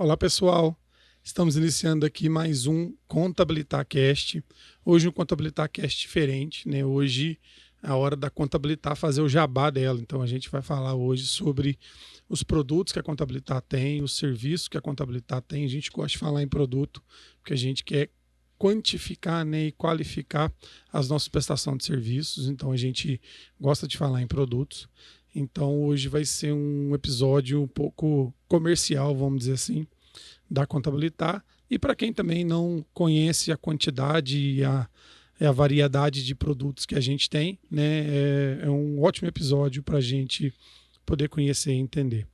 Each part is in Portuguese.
Olá, pessoal. Estamos iniciando aqui mais um Contabilitar-Cast. Hoje um Contabilitar-Cast diferente, né? Hoje é a hora da Contabilitar fazer o jabá dela. Então a gente vai falar hoje sobre os produtos que a Contabilitar tem, os serviços que a Contabilitar tem. A gente gosta de falar em produto porque a gente quer quantificar, né, e qualificar as nossas prestações de serviços. Então a gente gosta de falar em produtos. Então hoje vai ser um episódio um pouco comercial, vamos dizer assim, da Contabilitar. E para quem também não conhece a quantidade e a variedade de produtos que a gente tem, né, é um ótimo episódio para a gente poder conhecer e entender.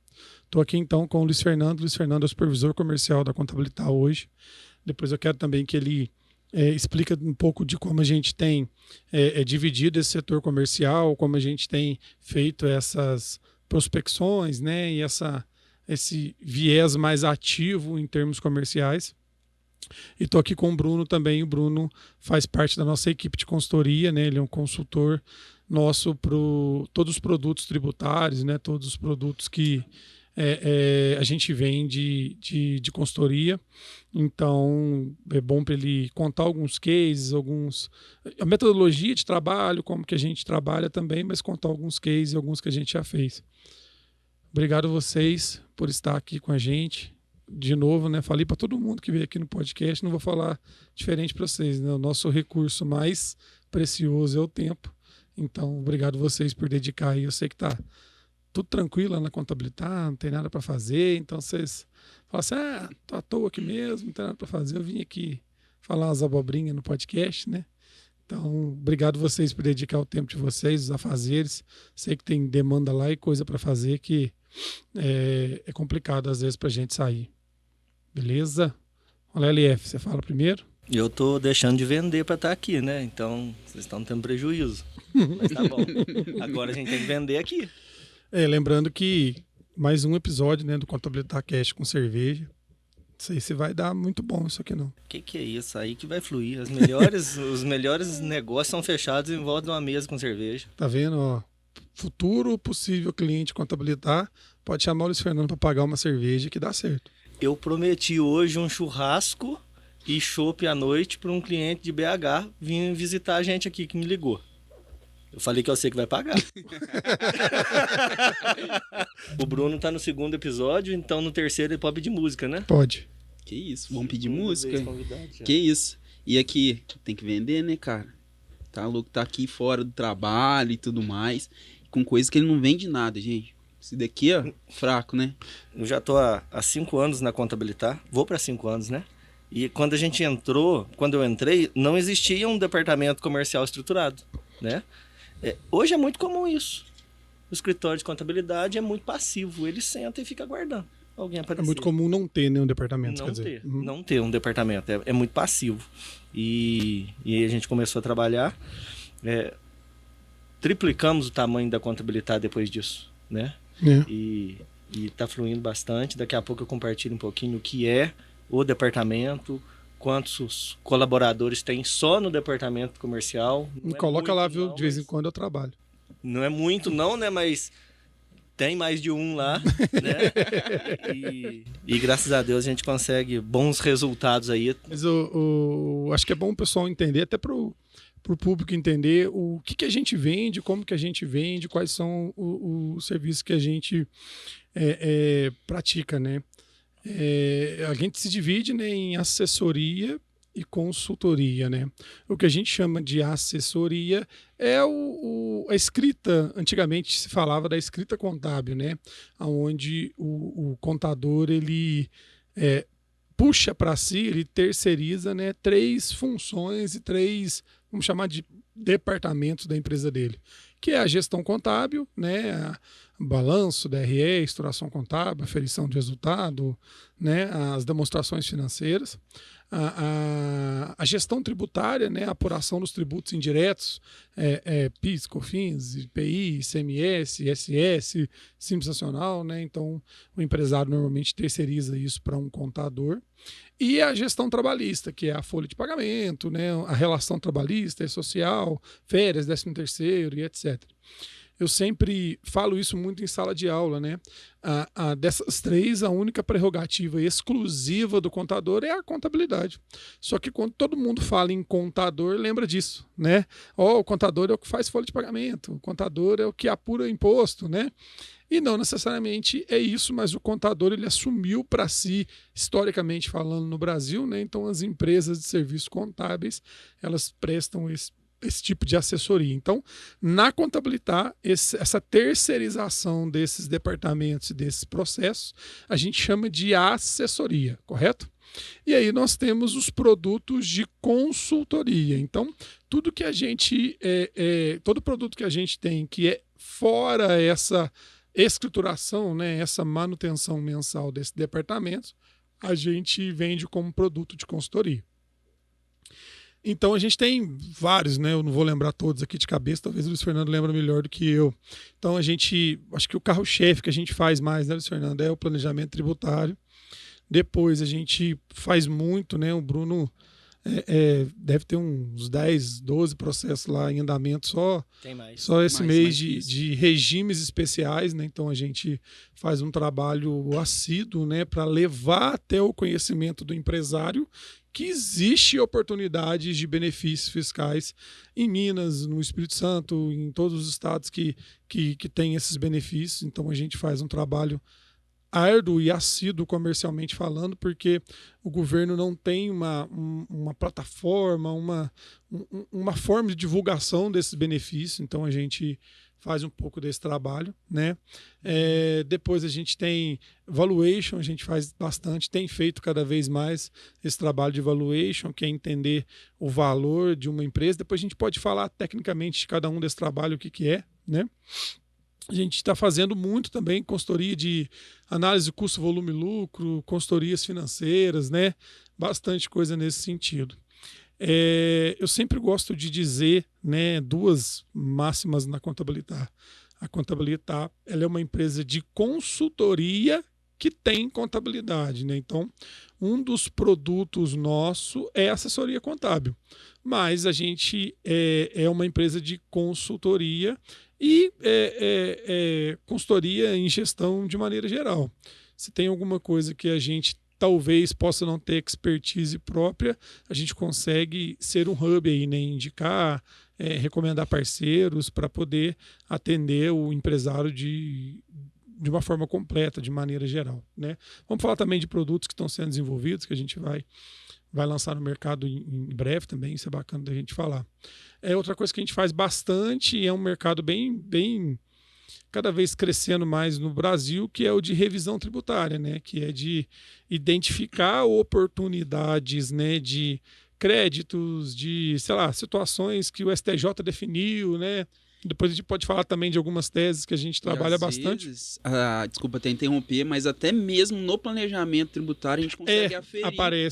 Estou aqui então com o Luiz Fernando. Luiz Fernando é o supervisor comercial da Contabilitar hoje. Depois eu quero também que ele explica um pouco de como a gente tem dividido esse setor comercial, como a gente tem feito essas prospecções, né, e esse viés mais ativo em termos comerciais. E estou aqui com o Bruno também. O Bruno faz parte da nossa equipe de consultoria, né, ele é um consultor nosso para todos os produtos tributários, né, todos os produtos que a gente vende de consultoria. Então é bom para ele contar alguns cases, a metodologia de trabalho, como que a gente trabalha também, mas contar alguns cases, alguns que a gente já fez. Obrigado a vocês por estar aqui com a gente. De novo, né? Falei para todo mundo que veio aqui no podcast, não vou falar diferente para vocês, né? O nosso recurso mais precioso é o tempo. Então, obrigado a vocês por dedicar aí. Eu sei que tá tudo tranquilo lá na Contabilitar, não tem nada para fazer, então vocês falam assim, tô à toa aqui mesmo, não tem nada para fazer, eu vim aqui falar umas abobrinhas no podcast, né? Então, obrigado vocês por dedicar o tempo de vocês, os afazeres. Sei que tem demanda lá e coisa para fazer que é complicado às vezes para a gente sair. Beleza? Olha, LF, você fala primeiro? Eu tô deixando de vender para estar aqui, né? Então, vocês estão tendo prejuízo. Mas tá bom. Agora a gente tem que vender aqui. Lembrando que mais um episódio, né, do Contabilitar Cast com cerveja. Não sei se vai dar muito bom isso aqui, não. O que é isso aí que vai fluir? Os melhores negócios são fechados em volta de uma mesa com cerveja. Tá vendo, ó? Futuro possível cliente Contabilitar pode chamar o Luiz Fernando para pagar uma cerveja que dá certo. Eu prometi hoje um churrasco e chopp à noite para um cliente de BH vir visitar a gente aqui que me ligou. Eu falei que eu sei que vai pagar. O Bruno tá no segundo episódio, então no terceiro ele pode pedir música, né? Pode. Que isso, vamos pedir música? Já. Que isso. E aqui, tem que vender, né, cara? Tá louco, tá aqui fora do trabalho e tudo mais, com coisa que ele não vende nada, gente. Esse daqui, ó, fraco, né? Eu já tô há 5 anos na Contabilitar, vou para 5 anos, né? E quando eu entrei, não existia um departamento comercial estruturado, né? Hoje é muito comum isso. O escritório de contabilidade é muito passivo, ele senta e fica aguardando alguém aparecer. É muito comum não ter nenhum departamento, Não ter um departamento, é muito passivo. E a gente começou a trabalhar, triplicamos o tamanho da Contabilitar depois disso, né? E tá fluindo bastante. Daqui a pouco eu compartilho um pouquinho o que é o departamento, quantos colaboradores tem só no departamento comercial. Coloca lá, viu? De vez em quando eu trabalho. Não é muito não, né? Mas tem mais de um lá, né? E graças a Deus a gente consegue bons resultados aí. Mas acho que é bom o pessoal entender, até pro público entender o que a gente vende, como que a gente vende, quais são os serviços que a gente pratica, né? A gente se divide, né, em assessoria e consultoria, né? O que a gente chama de assessoria é a escrita. Antigamente se falava da escrita contábil, né? Onde o contador ele puxa para si, ele terceiriza, né, 3 funções e 3, vamos chamar de departamentos da empresa dele, que é a gestão contábil, né, balanço, DRE, estruturação contábil, aferição de resultado, né, as demonstrações financeiras, a gestão tributária, né, a apuração dos tributos indiretos, PIS, COFINS, IPI, ICMS, ISS, Simples Nacional, né, então o empresário normalmente terceiriza isso para um contador, e a gestão trabalhista, que é a folha de pagamento, né, a relação trabalhista e social, férias, 13º e etc. eu sempre falo isso muito em sala de aula, né? Dessas três, a única prerrogativa exclusiva do contador é a contabilidade. Só que quando todo mundo fala em contador, lembra disso, né? O contador é o que faz folha de pagamento, o contador é o que apura imposto, né? E não necessariamente é isso, mas o contador ele assumiu para si, historicamente falando, no Brasil, né? Então as empresas de serviços contábeis, elas prestam esse tipo de assessoria. Então, na Contabilitar, essa terceirização desses departamentos e desses processos, a gente chama de assessoria, correto? E aí nós temos os produtos de consultoria. Então, tudo que a gente todo produto que a gente tem que é fora essa escrituração, né, essa manutenção mensal desse departamento, a gente vende como produto de consultoria. Então a gente tem vários, né? Eu não vou lembrar todos aqui de cabeça, talvez o Luiz Fernando lembre melhor do que eu. Então acho que o carro-chefe que a gente faz mais, né, Luiz Fernando, é o planejamento tributário. Depois a gente faz muito, né? O Bruno deve ter uns 10, 12 processos lá em andamento só esse mês de regimes especiais, né? Então a gente faz um trabalho assíduo, né, para levar até o conhecimento do empresário que existe oportunidades de benefícios fiscais em Minas, no Espírito Santo, em todos os estados que têm esses benefícios. Então a gente faz um trabalho árduo e assíduo comercialmente falando, porque o governo não tem uma plataforma, uma forma de divulgação desses benefícios, então a gente faz um pouco desse trabalho, né? Depois a gente tem valuation, a gente faz bastante, tem feito cada vez mais esse trabalho de valuation, que é entender o valor de uma empresa. Depois a gente pode falar tecnicamente de cada um desse trabalho, o que é, né? A gente está fazendo muito também consultoria de análise de custo, volume e lucro, consultorias financeiras, né? Bastante coisa nesse sentido. Eu sempre gosto de dizer, né, duas máximas na Contabilitar. A Contabilitar, ela é uma empresa de consultoria que tem contabilidade, né? Então, um dos produtos nosso é assessoria contábil, mas a gente é uma empresa de consultoria e consultoria em gestão de maneira geral. Se tem alguma coisa que a gente talvez possa não ter expertise própria, a gente consegue ser um hub aí, né? Indicar, recomendar parceiros para poder atender o empresário de uma forma completa, de maneira geral, né? Vamos falar também de produtos que estão sendo desenvolvidos, que a gente vai lançar no mercado em breve também, isso é bacana da gente falar. Outra coisa que a gente faz bastante, é um mercado bem cada vez crescendo mais no Brasil, que é o de revisão tributária, né? Que é de identificar oportunidades, né, de créditos, de, sei lá, situações que o STJ definiu, né? Depois a gente pode falar também de algumas teses que a gente trabalha bastante. Desculpa até interromper, mas até mesmo no planejamento tributário a gente consegue aferir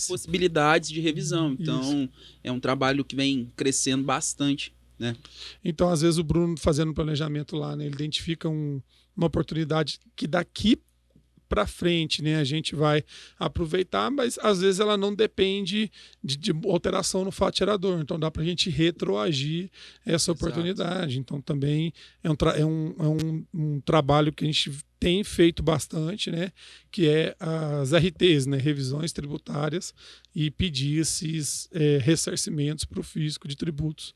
possibilidades de revisão. Então, é um trabalho que vem crescendo bastante, né? Então, às vezes, o Bruno fazendo planejamento lá, né, ele identifica uma oportunidade que daqui para frente, né, a gente vai aproveitar, mas às vezes ela não depende de alteração no fato gerador, então dá para a gente retroagir essa oportunidade. Então também é um trabalho que a gente tem feito bastante, né, que é as RTs, né, revisões tributárias, e pedir esses ressarcimentos para o fisco de tributos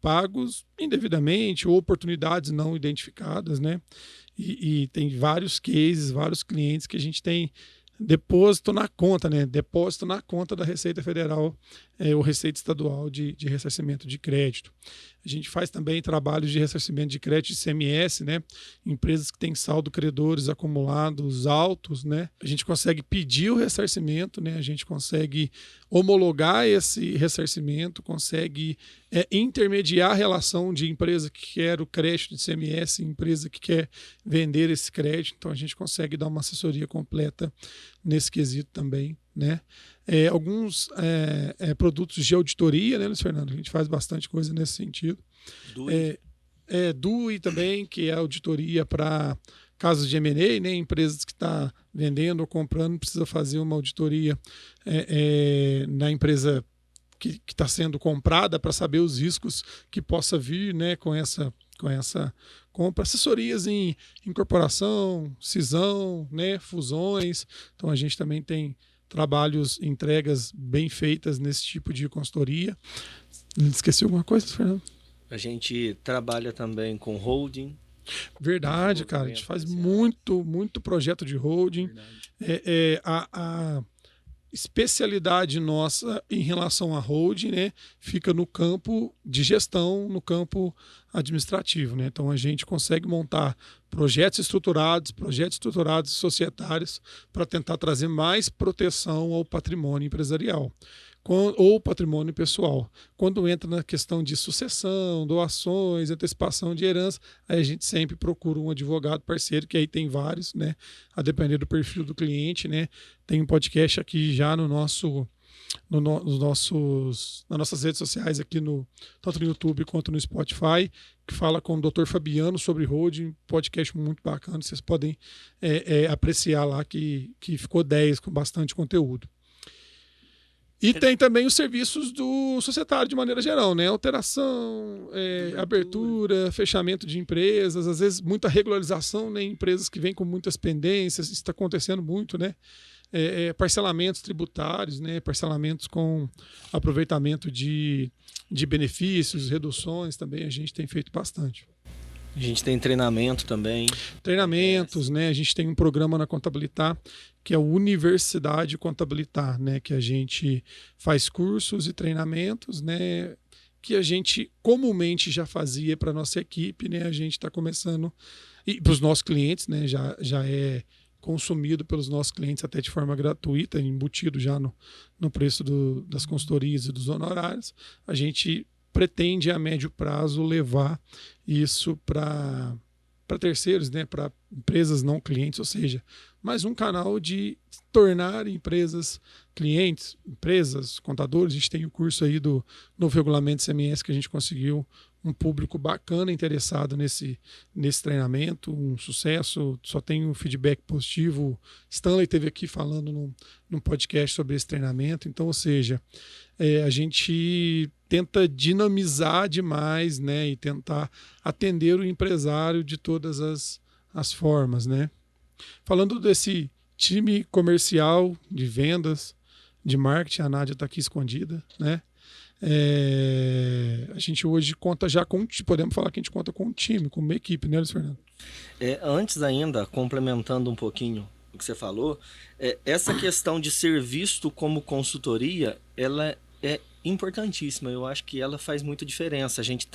pagos indevidamente ou oportunidades não identificadas, né? E tem vários cases, vários clientes que a gente tem depósito na conta, né? Depósito na conta da Receita Federal ou Receita Estadual de ressarcimento de crédito. A gente faz também trabalhos de ressarcimento de crédito de ICMS, né? Empresas que têm saldo credores acumulados altos, né? A gente consegue pedir o ressarcimento, né? A gente consegue homologar esse ressarcimento, consegue intermediar a relação de empresa que quer o crédito de ICMS e empresa que quer vender esse crédito. Então a gente consegue dar uma assessoria completa nesse quesito também, né? Alguns produtos de auditoria, né, Luiz Fernando? A gente faz bastante coisa nesse sentido. DUI também, que é auditoria para casos de M&A, né? Empresas que estão vendendo ou comprando, precisa fazer uma auditoria na empresa que está sendo comprada para saber os riscos que possa vir, né, com essa com essa compra, assessorias em incorporação, cisão, né, fusões. Então a gente também tem trabalhos, entregas bem feitas nesse tipo de consultoria. Esqueci alguma coisa, Fernando? A gente trabalha também com holding. Verdade, cara. A gente faz muito projeto de holding. A especialidade nossa em relação à holding, né, fica no campo de gestão, no campo administrativo, né? Então a gente consegue montar projetos estruturados societários para tentar trazer mais proteção ao patrimônio empresarial ou patrimônio pessoal. Quando entra na questão de sucessão, doações, antecipação de herança, aí a gente sempre procura um advogado parceiro, que aí tem vários, né, a depender do perfil do cliente, né. Tem um podcast aqui já nas nossas redes sociais, aqui tanto no YouTube quanto no Spotify, que fala com o Dr. Fabiano sobre holding, podcast muito bacana, vocês podem apreciar lá, que ficou 10 com bastante conteúdo. E tem também os serviços do societário de maneira geral, né? Alteração, abertura, fechamento de empresas, às vezes muita regularização, né? Empresas que vêm com muitas pendências, isso está acontecendo muito, né? Parcelamentos tributários, né? Parcelamentos com aproveitamento de benefícios, reduções também, a gente tem feito bastante. A gente tem treinamento também. Treinamentos, né? A gente tem um programa na Contabilitar, que é a Universidade Contabilitar, né? Que a gente faz cursos e treinamentos, né? Que a gente comumente já fazia para a nossa equipe, né? A gente está começando, e para os nossos clientes, né? Já é consumido pelos nossos clientes até de forma gratuita, embutido já no preço das consultorias e dos honorários. A gente pretende a médio prazo levar isso para terceiros, né, para empresas não clientes, ou seja, mais um canal de tornar empresas clientes, empresas, contadores. A gente tem o curso aí do novo regulamento CMS, que a gente conseguiu um público bacana interessado nesse treinamento, um sucesso, só tem um feedback positivo. Stanley esteve aqui falando num podcast sobre esse treinamento. Então, ou seja, a gente tenta dinamizar demais, né, e tentar atender o empresário de todas as formas, né. Falando desse time comercial, de vendas, de marketing, a Nádia está aqui escondida, né. A gente hoje conta já podemos falar que a gente conta com um time, com uma equipe, né, Luiz Fernando? Antes ainda, complementando um pouquinho o que você falou, essa questão de ser visto como consultoria, ela é importantíssima. Eu acho que ela faz muita diferença. A gente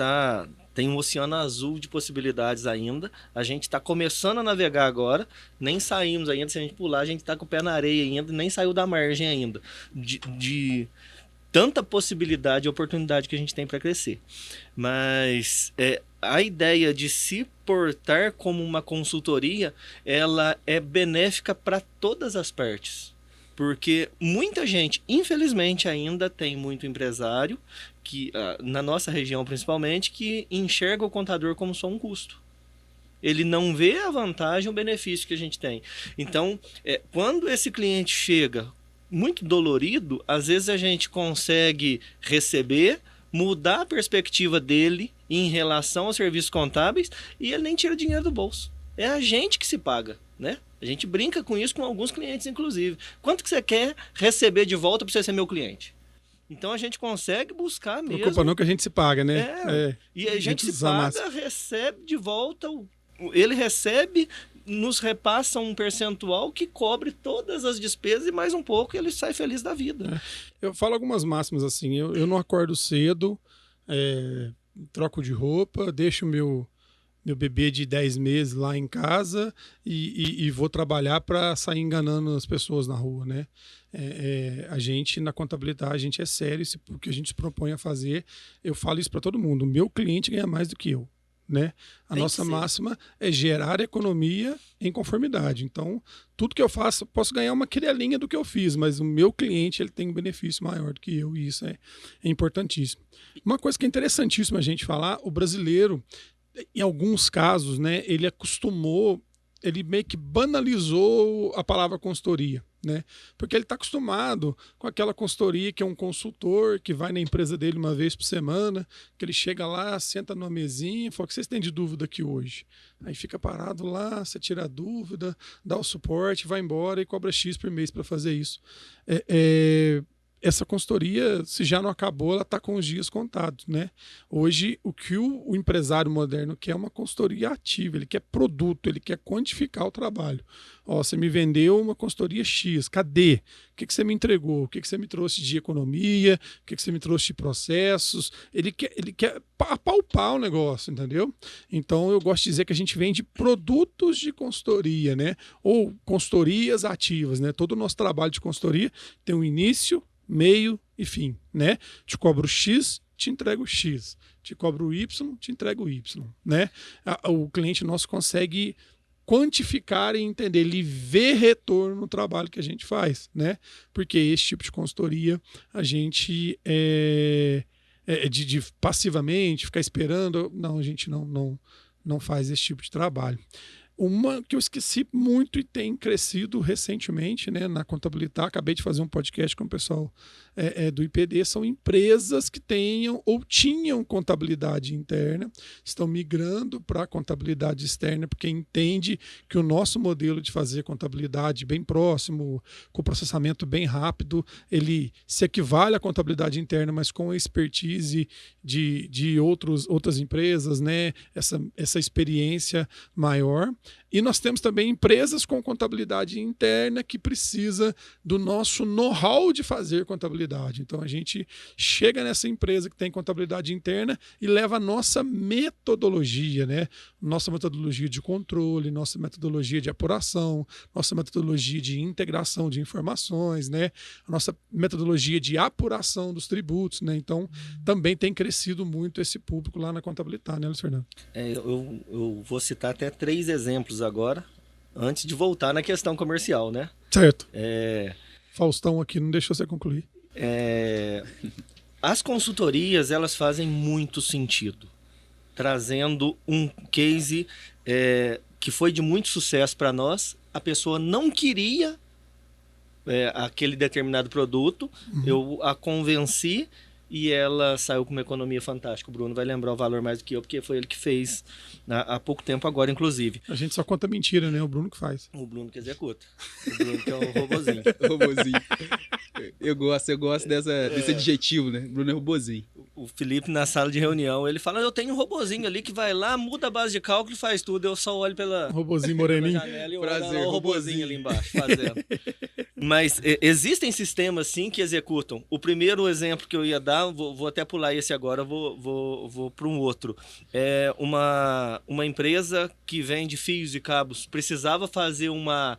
tem um oceano azul de possibilidades ainda. A gente está começando a navegar agora, nem saímos ainda. Se a gente pular, a gente está com o pé na areia ainda, nem saiu da margem ainda. De tanta possibilidade e oportunidade que a gente tem para crescer. Mas a ideia de se portar como uma consultoria, ela é benéfica para todas as partes. Porque muita gente, infelizmente, ainda tem muito empresário, que na nossa região principalmente, que enxerga o contador como só um custo. Ele não vê a vantagem, o benefício que a gente tem. Então, quando esse cliente chega muito dolorido, às vezes a gente consegue receber, mudar a perspectiva dele em relação aos serviços contábeis, e ele nem tira dinheiro do bolso. É a gente que se paga, né? A gente brinca com isso com alguns clientes, inclusive. Quanto que você quer receber de volta para você ser meu cliente? Então a gente consegue buscar mesmo. Preocupa não que a gente se paga, né? E a gente se paga, recebe de volta, ele recebe, nos repassa um percentual que cobre todas as despesas e mais um pouco, e ele sai feliz da vida. Eu falo algumas máximas assim, eu não acordo cedo, troco de roupa, deixo meu bebê de 10 meses lá em casa e vou trabalhar para sair enganando as pessoas na rua, né? A gente, na contabilidade, a gente é sério, o que a gente se propõe a fazer, eu falo isso para todo mundo, o meu cliente ganha mais do que eu, né? A nossa máxima é gerar economia em conformidade. Então, tudo que eu faço, posso ganhar uma querelinha do que eu fiz, mas o meu cliente, ele tem um benefício maior do que eu, e isso é importantíssimo. Uma coisa que é interessantíssima a gente falar, o brasileiro, em alguns casos, né, ele meio que banalizou a palavra consultoria, né? Porque ele está acostumado com aquela consultoria que é um consultor que vai na empresa dele uma vez por semana, que ele chega lá, senta numa mesinha e fala: o que vocês têm de dúvida aqui hoje? Aí fica parado lá, você tira a dúvida, dá o suporte, vai embora e cobra X por mês para fazer isso. Essa consultoria, se já não acabou, ela está com os dias contados, né? Hoje, o que o empresário moderno quer é uma consultoria ativa, ele quer produto, ele quer quantificar o trabalho. Ó, você me vendeu uma consultoria X, cadê? O que você me entregou? O que você me trouxe de economia? O que você me trouxe de processos? Ele quer apalpar o negócio, entendeu? Então, eu gosto de dizer que a gente vende produtos de consultoria, né? Ou consultorias ativas, né? Todo o nosso trabalho de consultoria tem um início, meio e fim, né? Te cobro X, te entrego X. Te cobro Y, te entrego Y, né? O cliente nosso consegue quantificar e entender, ele vê retorno no trabalho que a gente faz, né? Porque esse tipo de consultoria a gente de passivamente ficar esperando, não, a gente não faz esse tipo de trabalho. Uma que eu esqueci muito e tem crescido recentemente, né, na Contabilitar, acabei de fazer um podcast com o pessoal do IPD, são empresas que tenham ou tinham contabilidade interna, estão migrando para a contabilidade externa, porque entende que o nosso modelo de fazer contabilidade bem próximo, com processamento bem rápido, ele se equivale à contabilidade interna, mas com a expertise de outras empresas, né, essa experiência maior. E nós temos também empresas com contabilidade interna que precisa do nosso know-how de fazer contabilidade. Então a gente chega nessa empresa que tem contabilidade interna e leva a nossa metodologia, né? Nossa metodologia de controle, nossa metodologia de apuração, nossa metodologia de integração de informações, né? A nossa metodologia de apuração dos tributos, né? Então também tem crescido muito esse público lá na Contabilitar, né, Luiz Fernando? Eu vou citar até 3 exemplos agora, antes de voltar na questão comercial, né? Certo. Faustão aqui não deixou você concluir. As consultorias, elas fazem muito sentido, trazendo um case que foi de muito sucesso para nós. A pessoa não queria aquele determinado produto, eu a convenci e ela saiu com uma economia fantástica. O Bruno vai lembrar o valor mais do que eu, porque foi ele que fez há pouco tempo agora, inclusive. A gente só conta mentira, né? O Bruno que faz. O Bruno que executa. O Bruno que é o robozinho. Robozinho. Eu gosto desse adjetivo, né? Bruno é robozinho. O Felipe, na sala de reunião, ele fala: eu tenho um robozinho ali que vai lá, muda a base de cálculo e faz tudo. Eu só olho pela robozinho moreninho. Janela e olho o robozinho ali embaixo fazendo. Mas existem sistemas, sim, que executam. O primeiro exemplo que eu ia dar, vou até pular esse agora, vou para um outro. Uma empresa que vende fios e cabos precisava fazer uma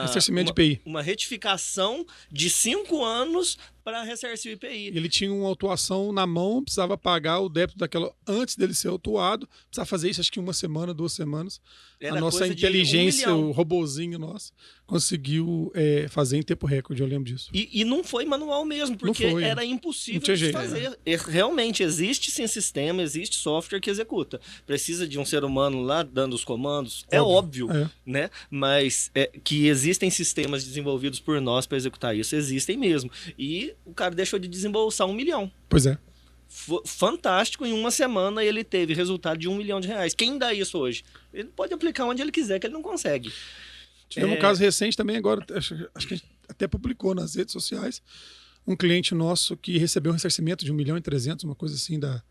ressarcimento de IPI. Uma retificação de 5 anos para ressarcir o IPI. Ele tinha uma autuação na mão, precisava pagar o débito daquela antes dele ser autuado, precisava fazer isso acho que 1 semana, 2 semanas. A nossa inteligência, o robozinho nosso, conseguiu fazer em tempo recorde, eu lembro disso. E não foi manual mesmo, porque era impossível de fazer. Realmente existe sim sistema, existe software que executa. Precisa de um ser humano lá dando os comandos, óbvio, né? Mas que existem sistemas desenvolvidos por nós para executar isso, existem mesmo. E o cara deixou de desembolsar 1 milhão. Pois é. Fantástico, em 1 semana ele teve resultado de R$1 milhão. Quem dá isso hoje? Ele pode aplicar onde ele quiser, que ele não consegue. Tivemos um caso recente também agora, acho que a gente até publicou nas redes sociais, um cliente nosso que recebeu um ressarcimento de 1.300.000, uma coisa assim da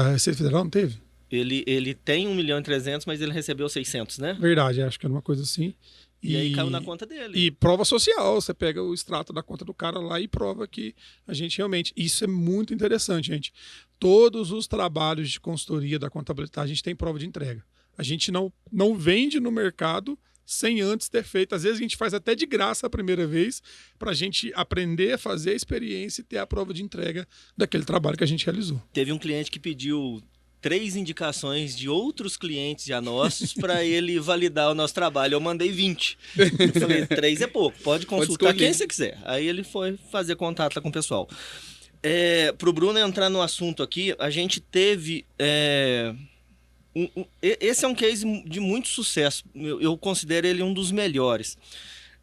Receita Federal, não teve? Ele tem 1.300.000, mas ele recebeu 600, né? Verdade, acho que era uma coisa assim. E aí caiu na conta dele. E prova social, você pega o extrato da conta do cara lá e prova que a gente realmente... Isso é muito interessante, gente. Todos os trabalhos de consultoria da contabilidade, a gente tem prova de entrega. A gente não vende no mercado sem antes ter feito. Às vezes a gente faz até de graça a primeira vez para a gente aprender a fazer a experiência e ter a prova de entrega daquele trabalho que a gente realizou. Teve um cliente que pediu 3 indicações de outros clientes já nossos para ele validar o nosso trabalho. Eu mandei 20. Eu falei, 3 é pouco, pode consultar quem você quiser. Aí ele foi fazer contato lá com o pessoal. Para o Bruno entrar no assunto aqui, a gente teve... esse é um case de muito sucesso. Eu considero ele um dos melhores.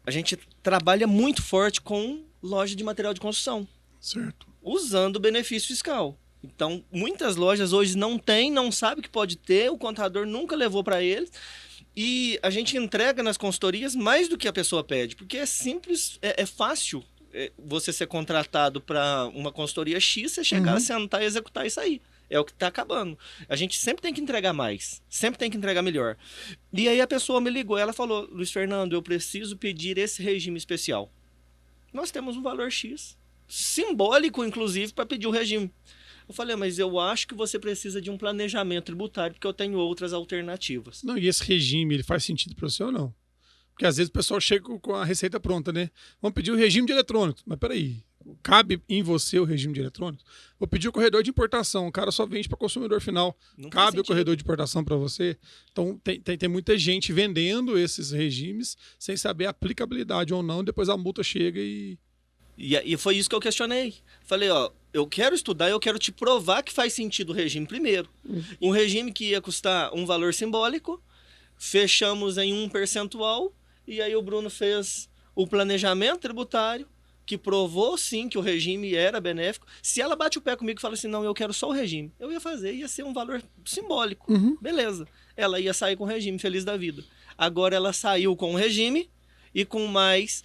a gente trabalha muito forte com loja de material de construção. Certo. Usando o benefício fiscal. Então, muitas lojas hoje não sabe que pode ter, o contador nunca levou para eles. E a gente entrega nas consultorias mais do que a pessoa pede, porque é simples, é fácil você ser contratado para uma consultoria X, você chegar, sentar, executar e sair. É o que está acabando. A gente sempre tem que entregar mais, sempre tem que entregar melhor. E aí a pessoa me ligou, ela falou, Luiz Fernando, eu preciso pedir esse regime especial. Nós temos um valor X, simbólico inclusive, para pedir o regime. Eu falei, mas eu acho que você precisa de um planejamento tributário, porque eu tenho outras alternativas. Não, e esse regime, ele faz sentido para você ou não? Porque às vezes o pessoal chega com a receita pronta, né? Vamos pedir o regime de eletrônicos. Mas peraí, cabe em você o regime de eletrônicos? Vou pedir o corredor de importação, o cara só vende para consumidor final. Não cabe o corredor de importação para você? Então tem muita gente vendendo esses regimes sem saber a aplicabilidade ou não, depois a multa chega e... E foi isso que eu questionei. Falei, ó, eu quero estudar, eu quero te provar que faz sentido o regime primeiro. Um regime que ia custar um valor simbólico, fechamos em 1%, e aí o Bruno fez o planejamento tributário, que provou sim que o regime era benéfico. Se ela bate o pé comigo e fala assim, não, eu quero só o regime, eu ia fazer, ia ser um valor simbólico. Beleza. Ela ia sair com o regime, feliz da vida. Agora ela saiu com o regime e com mais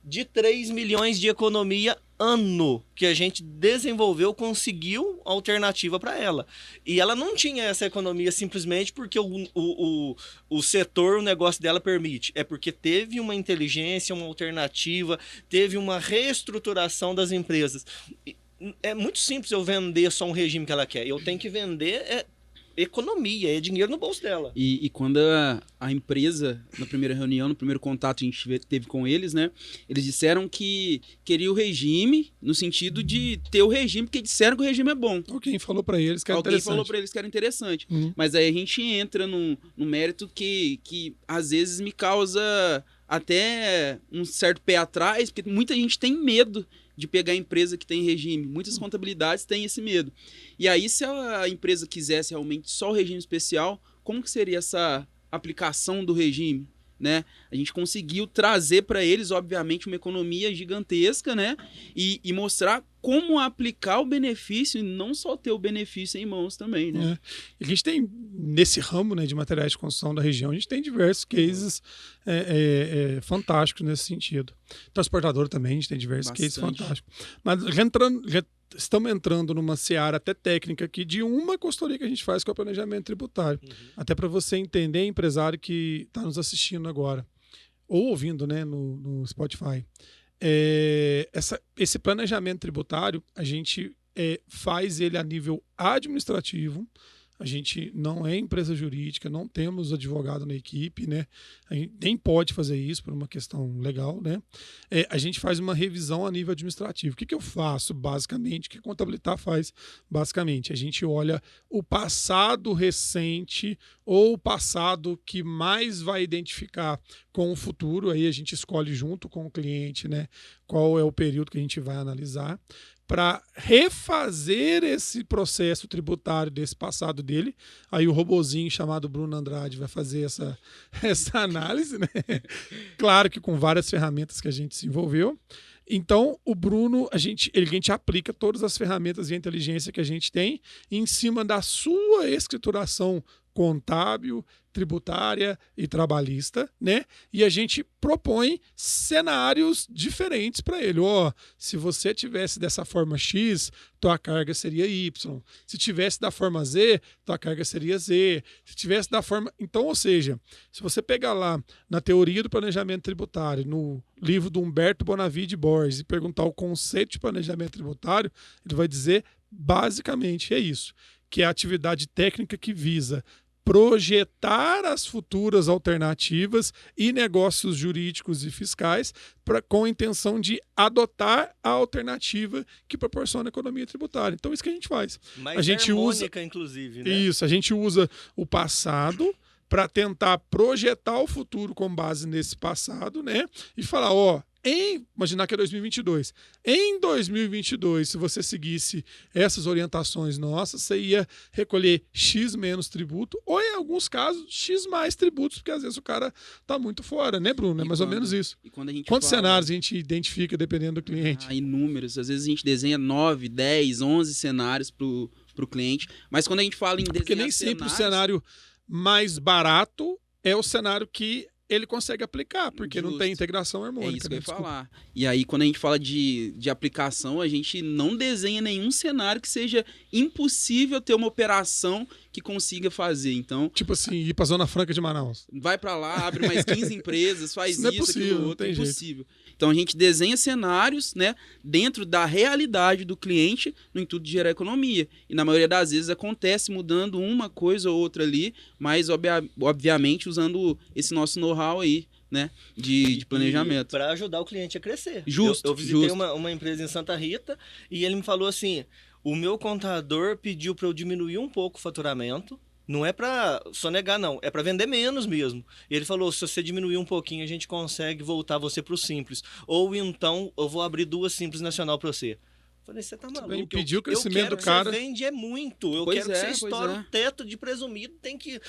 de 3 milhões de economia ano que a gente desenvolveu, conseguiu alternativa para ela. E ela não tinha essa economia simplesmente porque o setor, o negócio dela permite. É porque teve uma inteligência, uma alternativa, teve uma reestruturação das empresas. É muito simples eu vender só um regime que ela quer. Eu tenho que vender economia, é dinheiro no bolso dela. E quando a empresa, na primeira reunião, no primeiro contato que a gente teve com eles, né? Eles disseram que queria o regime, no sentido de ter o regime, porque disseram que o regime é bom. Alguém falou para eles que era interessante. Alguém falou para eles que era interessante. Mas aí a gente entra num mérito que às vezes me causa até um certo pé atrás, porque muita gente tem medo de pegar a empresa que tem regime. Muitas contabilidades têm esse medo. E aí, se a empresa quisesse realmente só o regime especial, como que seria essa aplicação do regime? Né? A gente conseguiu trazer para eles, obviamente, uma economia gigantesca, né? E mostrar como aplicar o benefício e não só ter o benefício em mãos também, né? A gente tem, nesse ramo, né, de materiais de construção da região, a gente tem diversos cases fantásticos nesse sentido. Transportador também, a gente tem diversos cases fantásticos. Mas estamos entrando numa seara até técnica aqui de uma consultoria que a gente faz com o planejamento tributário. Até para você entender, empresário que está nos assistindo agora, ou ouvindo, né, no Spotify. Esse planejamento tributário, a gente faz ele a nível administrativo. A gente não é empresa jurídica, não temos advogado na equipe, né? A gente nem pode fazer isso por uma questão legal, né? A gente faz uma revisão a nível administrativo. O que eu faço, basicamente? O que a Contabilitar faz, basicamente? A gente olha o passado recente ou o passado que mais vai identificar com o futuro. Aí a gente escolhe junto com o cliente, né? Qual é o período que a gente vai analisar, para refazer esse processo tributário desse passado dele. Aí o robozinho chamado Bruno Andrade vai fazer essa análise, né? Claro que com várias ferramentas que a gente desenvolveu. Então, o Bruno, a gente aplica todas as ferramentas de inteligência que a gente tem em cima da sua escrituração contábil, tributária e trabalhista, né? E a gente propõe cenários diferentes para ele. Se você tivesse dessa forma X, tua carga seria Y. Se tivesse da forma Z, tua carga seria Z. Se tivesse da forma... Então, ou seja, se você pegar lá na Teoria do Planejamento Tributário, no livro do Humberto Bonavide Borges, e perguntar o conceito de planejamento tributário, ele vai dizer basicamente isso, que é a atividade técnica que visa projetar as futuras alternativas e negócios jurídicos e fiscais com a intenção de adotar a alternativa que proporciona a economia tributária. Então, isso que a gente faz. Mais a gente harmônica, inclusive, né? Isso, a gente usa o passado para tentar projetar o futuro com base nesse passado, né? E falar, imaginar que é 2022. Em 2022, se você seguisse essas orientações nossas, você ia recolher X menos tributo, ou em alguns casos, X mais tributos, porque às vezes o cara tá muito fora, né, Bruno? É mais ou menos isso. E quando a gente Quantos fala, cenários a gente identifica dependendo do cliente? Inúmeros. Às vezes a gente desenha 9, 10, 11 cenários pro cliente. Mas quando a gente fala em desenhar Porque nem sempre o cenário mais barato é o cenário que ele consegue aplicar, porque não tem integração harmônica. É isso que eu ia Desculpa. falar. E aí, quando a gente fala de aplicação, a gente não desenha nenhum cenário que seja impossível ter uma operação que consiga fazer. Então, Tipo assim, ir pra Zona Franca de Manaus. vai para lá, abre mais 15 empresas, faz Isso não é isso, possível, aquilo não outro, é tem impossível. Então a gente desenha cenários, né, dentro da realidade do cliente, no intuito de gerar economia. E na maioria das vezes acontece mudando uma coisa ou outra ali, mas obviamente usando esse nosso know-how aí, né, de planejamento. Para ajudar o cliente a crescer. Justo, Eu visitei justo. uma empresa em Santa Rita e ele me falou assim: o meu contador pediu para eu diminuir um pouco o faturamento. Não é para sonegar, não. É para vender menos mesmo. E ele falou, se você diminuir um pouquinho, a gente consegue voltar você para o Simples. Ou então, eu vou abrir 2 Simples Nacional para você. Falei, você tá maluco? Impediu o crescimento do que cara. Você vende muito. Eu Pois quero é, que você estoure o teto de presumido. Tem que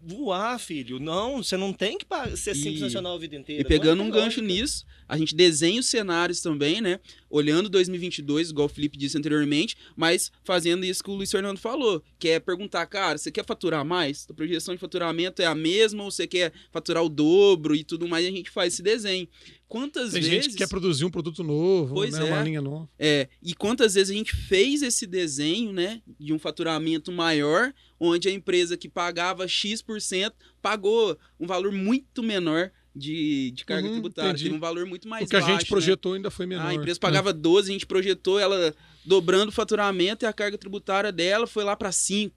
voar, filho. Não, você não tem que ser Simples Nacional a vida inteira. E pegando Não um tem gancho lógica. nisso, a gente desenha os cenários também, né? Olhando 2022, igual o Felipe disse anteriormente, mas fazendo isso que o Luiz Fernando falou, que é perguntar, cara, você quer faturar mais? A projeção de faturamento é a mesma ou você quer faturar o dobro e tudo mais? E a gente faz esse desenho. Quantas Tem vezes... gente que quer produzir um produto novo, Pois né, é. uma linha nova. E quantas vezes a gente fez esse desenho, né, de um faturamento maior, onde a empresa que pagava X% pagou um valor muito menor de carga tributária, entendi. teve um valor muito mais O que a baixo, gente projetou ainda foi menor. A empresa pagava 12, a gente projetou ela dobrando o faturamento e a carga tributária dela foi lá para 5%,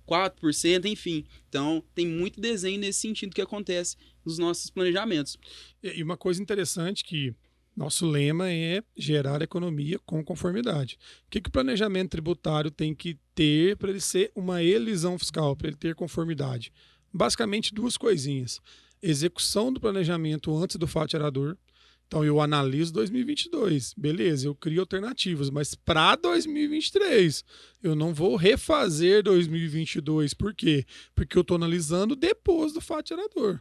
4%, enfim. Então, tem muito desenho nesse sentido que acontece nos nossos planejamentos. E uma coisa interessante que nosso lema é gerar economia com conformidade. O que o planejamento tributário tem que ter para ele ser uma elisão fiscal, para ele ter conformidade? Basicamente 2 coisinhas. Execução do planejamento antes do fato gerador. Então eu analiso 2022, beleza, eu crio alternativas, mas para 2023 eu não vou refazer 2022. Por quê? Porque eu estou analisando depois do fato gerador.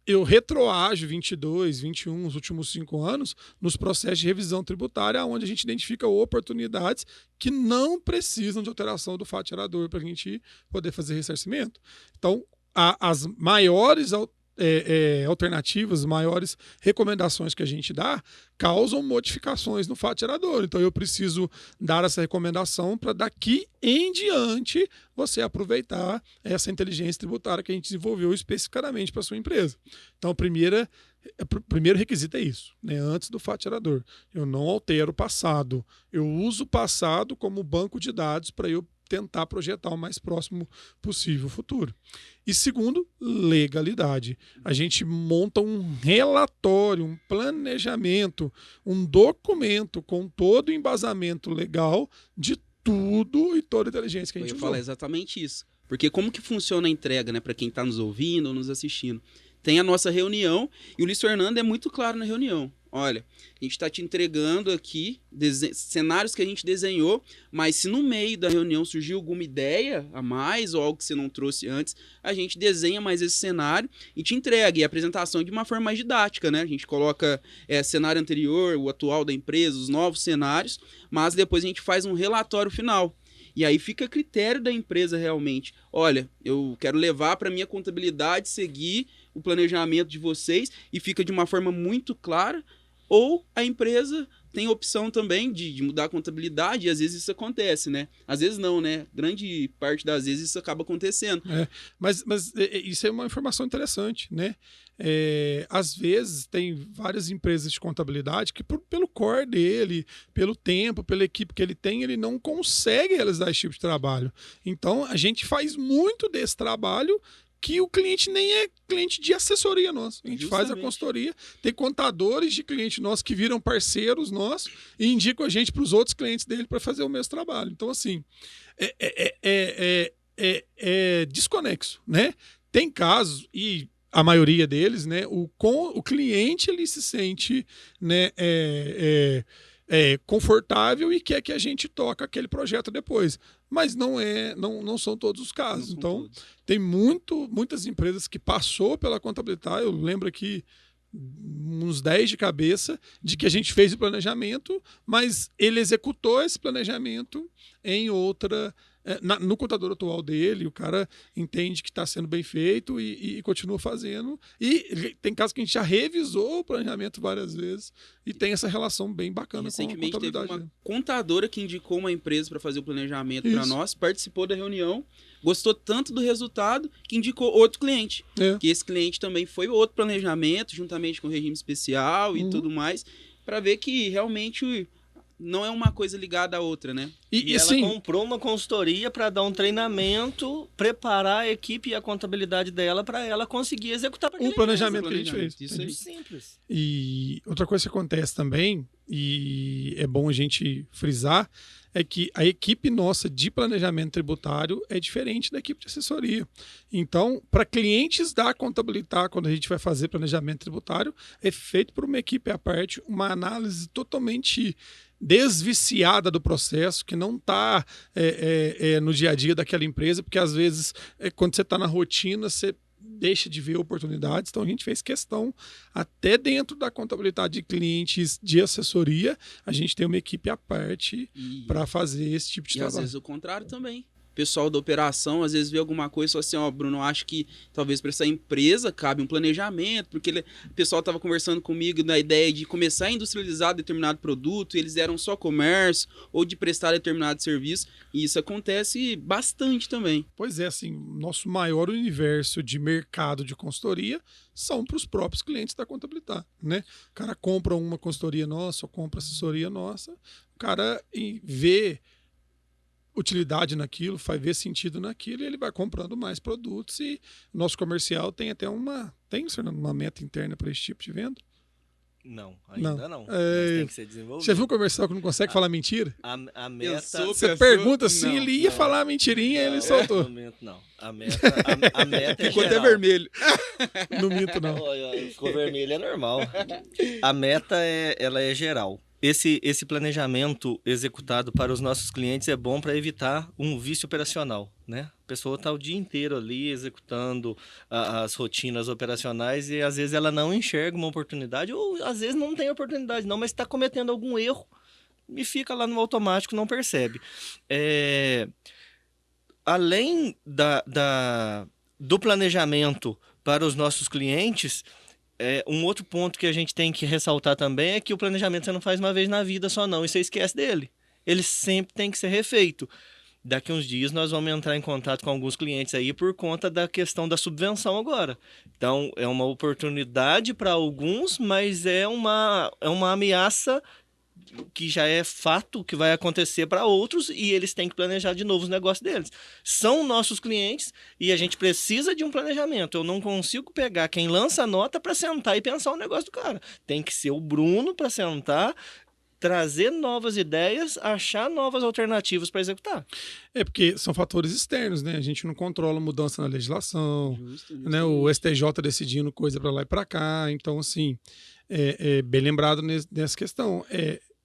Eu retroajo 22, 21, os últimos 5 anos, nos processos de revisão tributária, onde a gente identifica oportunidades que não precisam de alteração do fato gerador para a gente poder fazer ressarcimento. Então, as maiores alternativas, maiores recomendações que a gente dá causam modificações no fato gerador. Então eu preciso dar essa recomendação para daqui em diante você aproveitar essa inteligência tributária que a gente desenvolveu especificamente para a sua empresa. Então o primeiro requisito é isso, né? Antes do fato gerador. Eu não altero o passado. Eu uso o passado como banco de dados para eu tentar projetar o mais próximo possível o futuro. E segundo, legalidade. A gente monta um relatório, um planejamento, um documento com todo o embasamento legal de tudo e toda a inteligência que a gente Eu ia usou. falar exatamente isso. Porque como que funciona a entrega, né, para quem está nos ouvindo ou nos assistindo? Tem a nossa reunião e o Luiz Fernando é muito claro na reunião. Olha, a gente está te entregando aqui cenários que a gente desenhou, mas se no meio da reunião surgiu alguma ideia a mais ou algo que você não trouxe antes, a gente desenha mais esse cenário e te entrega. E a apresentação de uma forma mais didática, né? A gente coloca cenário anterior, o atual da empresa, os novos cenários, mas depois a gente faz um relatório final. E aí fica a critério da empresa realmente. Olha, eu quero levar para minha contabilidade, seguir o planejamento de vocês e fica de uma forma muito clara. Ou a empresa tem a opção também de mudar a contabilidade e às vezes isso acontece, né? Às vezes não, né? Grande parte das vezes isso acaba acontecendo. Mas isso é uma informação interessante, né? Às vezes tem várias empresas de contabilidade que pelo core dele, pelo tempo, pela equipe que ele tem, ele não consegue realizar esse tipo de trabalho. Então a gente faz muito desse trabalho que o cliente nem é cliente de assessoria nosso. A gente Justamente. faz a consultoria, tem contadores de cliente nossos que viram parceiros nossos e indicam a gente para os outros clientes dele para fazer o mesmo trabalho. Então, assim, é desconexo, né? Tem casos, e a maioria deles, né, o cliente ele se sente, né, confortável e quer que a gente toque aquele projeto depois. Mas não são todos os casos. Então, tem muitas empresas que passou pela Contabilitar. Eu lembro aqui uns 10 de cabeça de que a gente fez o planejamento, mas ele executou esse planejamento em outra... no contador atual dele, o cara entende que está sendo bem feito e continua fazendo. E tem casos que a gente já revisou o planejamento várias vezes e tem essa relação bem bacana com a contabilidade. Teve uma contadora que indicou uma empresa para fazer o planejamento para nós, participou da reunião, gostou tanto do resultado que indicou outro cliente. Que esse cliente também foi outro planejamento, juntamente com o regime especial e tudo mais, para ver que realmente... não é uma coisa ligada à outra, né? E ela comprou uma consultoria para dar um treinamento, preparar a equipe e a contabilidade dela para ela conseguir executar o planejamento que a gente fez. Isso é simples. E outra coisa que acontece também, e é bom a gente frisar, é que a equipe nossa de planejamento tributário é diferente da equipe de assessoria. Então, para clientes da Contabilitar, quando a gente vai fazer planejamento tributário, é feito por uma equipe à parte, uma análise totalmente desviciada do processo, que não está no dia a dia daquela empresa, porque às vezes, quando você está na rotina, você deixa de ver oportunidades. Então a gente fez questão, até dentro da contabilidade de clientes de assessoria, a gente tem uma equipe à parte para fazer esse tipo de trabalho. E às vezes o contrário também. O pessoal da operação às vezes vê alguma coisa e fala assim, ó, Bruno, acho que talvez para essa empresa cabe um planejamento, porque o pessoal estava conversando comigo na ideia de começar a industrializar determinado produto, e eles eram só comércio ou de prestar determinado serviço, e isso acontece bastante também. Pois é, assim, nosso maior universo de mercado de consultoria são para os próprios clientes da Contabilitar, né? O cara compra uma consultoria nossa ou compra assessoria nossa, o cara vê utilidade naquilo, vai ver sentido naquilo e ele vai comprando mais produtos. E o nosso comercial tem até uma meta interna para esse tipo de venda? Não, ainda não. Mas tem que ser desenvolvido. Você viu um comercial que não consegue falar mentira? A meta... Você pergunta assim, ele ia falar a mentirinha e ele soltou. No momento não. A meta é ficou geral. até vermelho. No minto não. Ficou vermelho, é normal. A meta ela é geral. Esse planejamento executado para os nossos clientes é bom para evitar um vício operacional, né? A pessoa está o dia inteiro ali executando as rotinas operacionais e às vezes ela não enxerga uma oportunidade ou às vezes não tem oportunidade não, mas está cometendo algum erro e fica lá no automático, não percebe. Além do planejamento para os nossos clientes... um outro ponto que a gente tem que ressaltar também é que o planejamento você não faz uma vez na vida só não, e você esquece dele. Ele sempre tem que ser refeito. Daqui uns dias nós vamos entrar em contato com alguns clientes aí por conta da questão da subvenção agora. Então, é uma oportunidade para alguns, mas é uma ameaça que já é fato que vai acontecer para outros e eles têm que planejar de novo os negócios deles. São nossos clientes e a gente precisa de um planejamento. Eu não consigo pegar quem lança a nota para sentar e pensar o negócio do cara. Tem que ser o Bruno para sentar, trazer novas ideias, achar novas alternativas para executar. Porque são fatores externos, né? A gente não controla mudança na legislação, né? O STJ decidindo coisa para lá e para cá. Então, assim, bem lembrado nessa questão.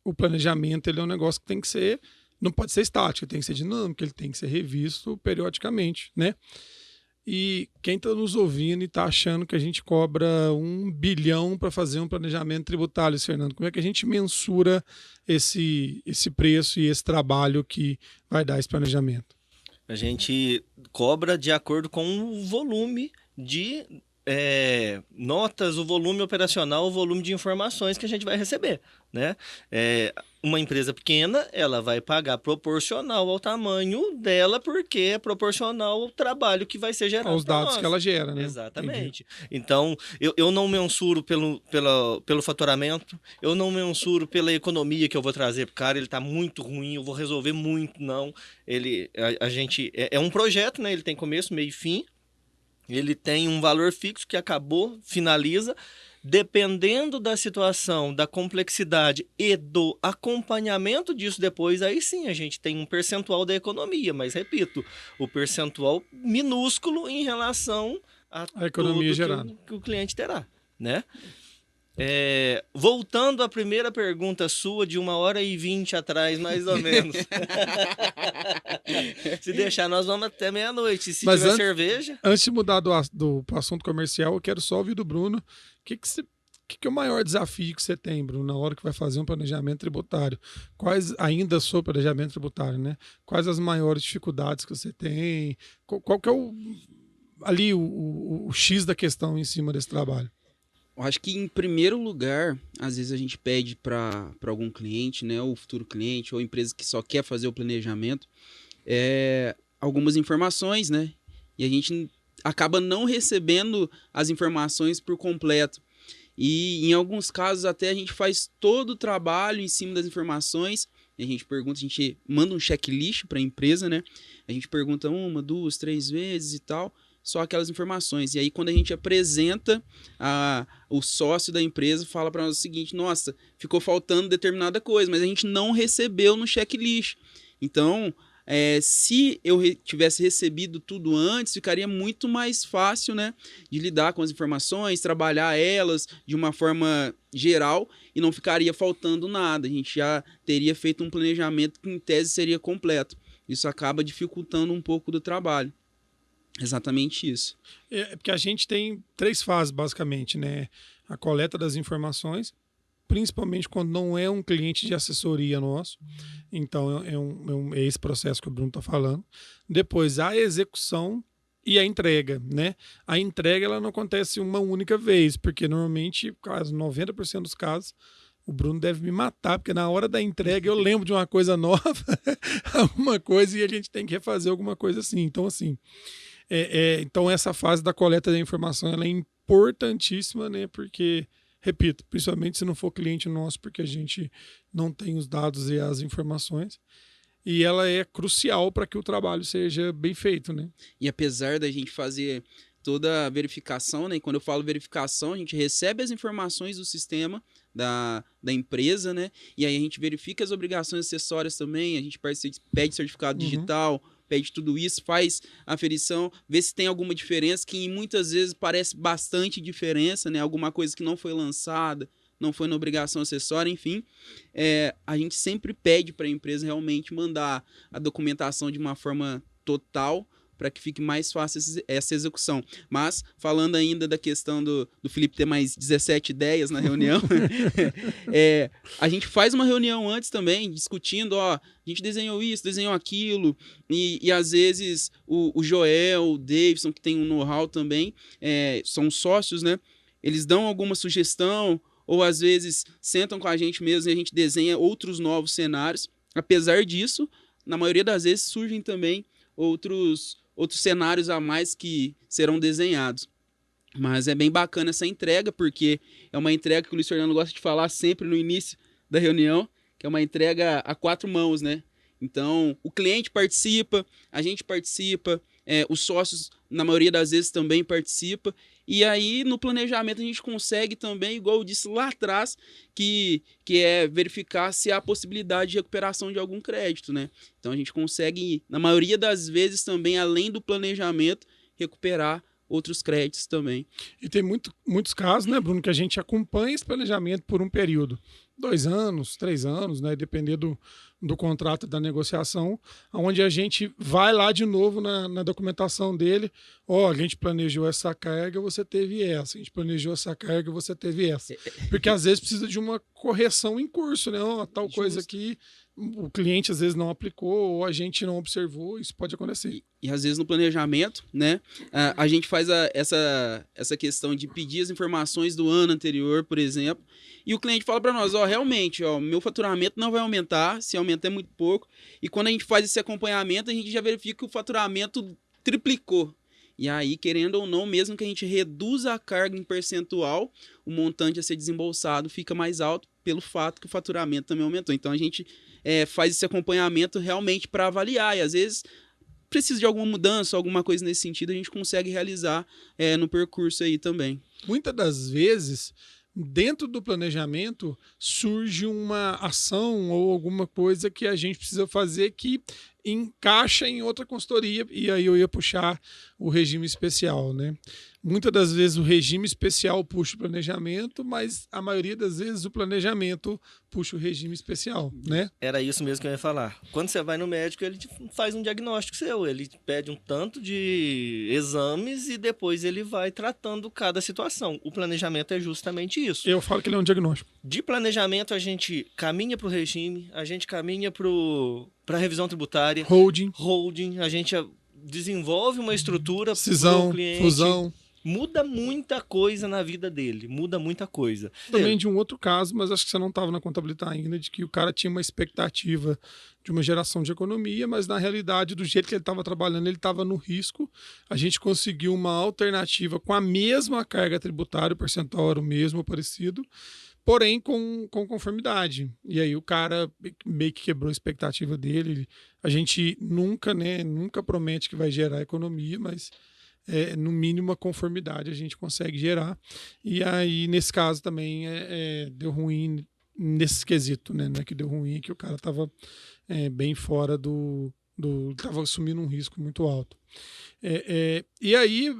O planejamento ele é um negócio que tem que ser, não pode ser estático, tem que ser dinâmico, ele tem que ser revisto periodicamente, né? E quem está nos ouvindo e está achando que a gente cobra 1 bilhão para fazer um planejamento tributário, Fernando, como é que a gente mensura esse preço e esse trabalho que vai dar esse planejamento? A gente cobra de acordo com o volume de notas, o volume operacional, o volume de informações que a gente vai receber, né? Uma empresa pequena, ela vai pagar proporcional ao tamanho dela, porque é proporcional ao trabalho que vai ser gerado. Aos dados que ela gera, né? Exatamente. Entendi. Então, eu não mensuro pelo faturamento, eu não mensuro pela economia que eu vou trazer para o cara, ele está muito ruim, eu vou resolver muito, não. A gente é um projeto, né? Ele tem começo, meio e fim. Ele tem um valor fixo que acabou, finaliza. Dependendo da situação, da complexidade e do acompanhamento disso depois, aí sim a gente tem um percentual da economia. Mas, repito, o percentual minúsculo em relação a economia tudo gerada que o cliente terá, né? Voltando à primeira pergunta sua de 1h20 atrás, mais ou menos. Se deixar, nós vamos até meia-noite. Se Mas tiver cerveja... Antes de mudar pro assunto comercial, eu quero só ouvir do Bruno. O que é o maior desafio que você tem, Bruno, na hora que vai fazer um planejamento tributário? Quais, ainda sobre planejamento tributário, né? Quais as maiores dificuldades que você tem? Qual que é o X da questão em cima desse trabalho? Eu acho que, em primeiro lugar, às vezes a gente pede para algum cliente, né, ou futuro cliente, ou empresa que só quer fazer o planejamento, algumas informações, né? E a gente acaba não recebendo as informações por completo. E, em alguns casos, até a gente faz todo o trabalho em cima das informações. A gente pergunta, a gente manda um checklist para a empresa, né? A gente pergunta 1, 2, 3 vezes e tal, só aquelas informações. E aí, quando a gente apresenta, o sócio da empresa fala para nós o seguinte: nossa, ficou faltando determinada coisa, mas a gente não recebeu no checklist. Então, se eu tivesse recebido tudo antes, ficaria muito mais fácil, né, de lidar com as informações, trabalhar elas de uma forma geral e não ficaria faltando nada. A gente já teria feito um planejamento que, em tese, seria completo. Isso acaba dificultando um pouco do trabalho. Exatamente isso. Porque a gente tem 3 fases, basicamente, né? A coleta das informações, principalmente quando não é um cliente de assessoria nosso. Então, é esse processo que o Bruno está falando. Depois, a execução e a entrega, né? A entrega ela não acontece uma única vez, porque normalmente, quase 90% dos casos, o Bruno deve me matar, porque na hora da entrega eu lembro de uma coisa nova, alguma coisa, e a gente tem que refazer alguma coisa assim. Então, assim... então essa fase da coleta da informação ela é importantíssima, né? Porque, repito, principalmente se não for cliente nosso, porque a gente não tem os dados e as informações, e ela é crucial para que o trabalho seja bem feito, né? E apesar da gente fazer toda a verificação, né? E quando eu falo verificação, a gente recebe as informações do sistema da empresa, né? E aí a gente verifica as obrigações acessórias também, a gente pede certificado digital, pede tudo isso, faz a aferição, vê se tem alguma diferença, que muitas vezes parece bastante diferença, né? Alguma coisa que não foi lançada, não foi na obrigação acessória, enfim. A gente sempre pede para a empresa realmente mandar a documentação de uma forma total, para que fique mais fácil essa execução. Mas, falando ainda da questão do Felipe ter mais 17 ideias na reunião, a gente faz uma reunião antes também, discutindo, a gente desenhou isso, desenhou aquilo, e às vezes o Joel, o Davidson, que tem um know-how também, são sócios, né? Eles dão alguma sugestão, ou às vezes sentam com a gente mesmo e a gente desenha outros novos cenários. Apesar disso, na maioria das vezes surgem também outros cenários a mais que serão desenhados. Mas é bem bacana essa entrega, porque é uma entrega que o Luiz Fernando gosta de falar sempre no início da reunião, que é uma entrega a 4 mãos, né? Então, o cliente participa, a gente participa, os sócios, na maioria das vezes, também participam. E aí, no planejamento, a gente consegue também, igual eu disse lá atrás, que é verificar se há possibilidade de recuperação de algum crédito, né? Então, a gente consegue, na maioria das vezes, também, além do planejamento, recuperar outros créditos também. E tem muitos casos, né, Bruno, que a gente acompanha esse planejamento por um período. 2 anos, 3 anos, né? Depender do contrato da negociação, onde a gente vai lá de novo na documentação dele. A gente planejou essa carga, você teve essa. A gente planejou essa carga, você teve essa. Porque às vezes precisa de uma correção em curso, né? Tal coisa que o cliente às vezes não aplicou ou a gente não observou, isso pode acontecer. E às vezes no planejamento, né, a gente faz essa questão de pedir as informações do ano anterior, por exemplo, e o cliente fala para nós, realmente, meu faturamento não vai aumentar, se aumentar é muito pouco, e quando a gente faz esse acompanhamento, a gente já verifica que o faturamento triplicou. E aí, querendo ou não, mesmo que a gente reduza a carga em percentual, o montante a ser desembolsado fica mais alto pelo fato que o faturamento também aumentou. Então, a gente faz esse acompanhamento realmente para avaliar. E, às vezes, precisa de alguma mudança, alguma coisa nesse sentido, a gente consegue realizar no percurso aí também. Muitas das vezes, dentro do planejamento, surge uma ação ou alguma coisa que a gente precisa fazer que encaixa em outra consultoria, e aí eu ia puxar o regime especial, né? Muitas das vezes o regime especial puxa o planejamento, mas a maioria das vezes o planejamento puxa o regime especial, né? Era isso mesmo que eu ia falar. Quando você vai no médico, ele te faz um diagnóstico seu, ele te pede um tanto de exames e depois ele vai tratando cada situação. O planejamento é justamente isso. Eu falo que ele é um diagnóstico. De planejamento, a gente caminha para o regime, a gente caminha para a revisão tributária, holding, a gente desenvolve uma estrutura cisão, pro cliente. fusão. Muda muita coisa na vida dele, muda muita coisa. Também de um outro caso, mas acho que você não estava na contabilidade ainda, de que o cara tinha uma expectativa de uma geração de economia, mas na realidade, do jeito que ele estava trabalhando, ele estava no risco. A gente conseguiu uma alternativa com a mesma carga tributária, o percentual era o mesmo, parecido, porém com conformidade. E aí o cara meio que quebrou a expectativa dele. A gente nunca promete que vai gerar economia, mas no mínimo a conformidade a gente consegue gerar. E aí, nesse caso também, deu ruim nesse quesito, né? Não é que deu ruim, é que o cara estava bem fora estava assumindo um risco muito alto. E aí,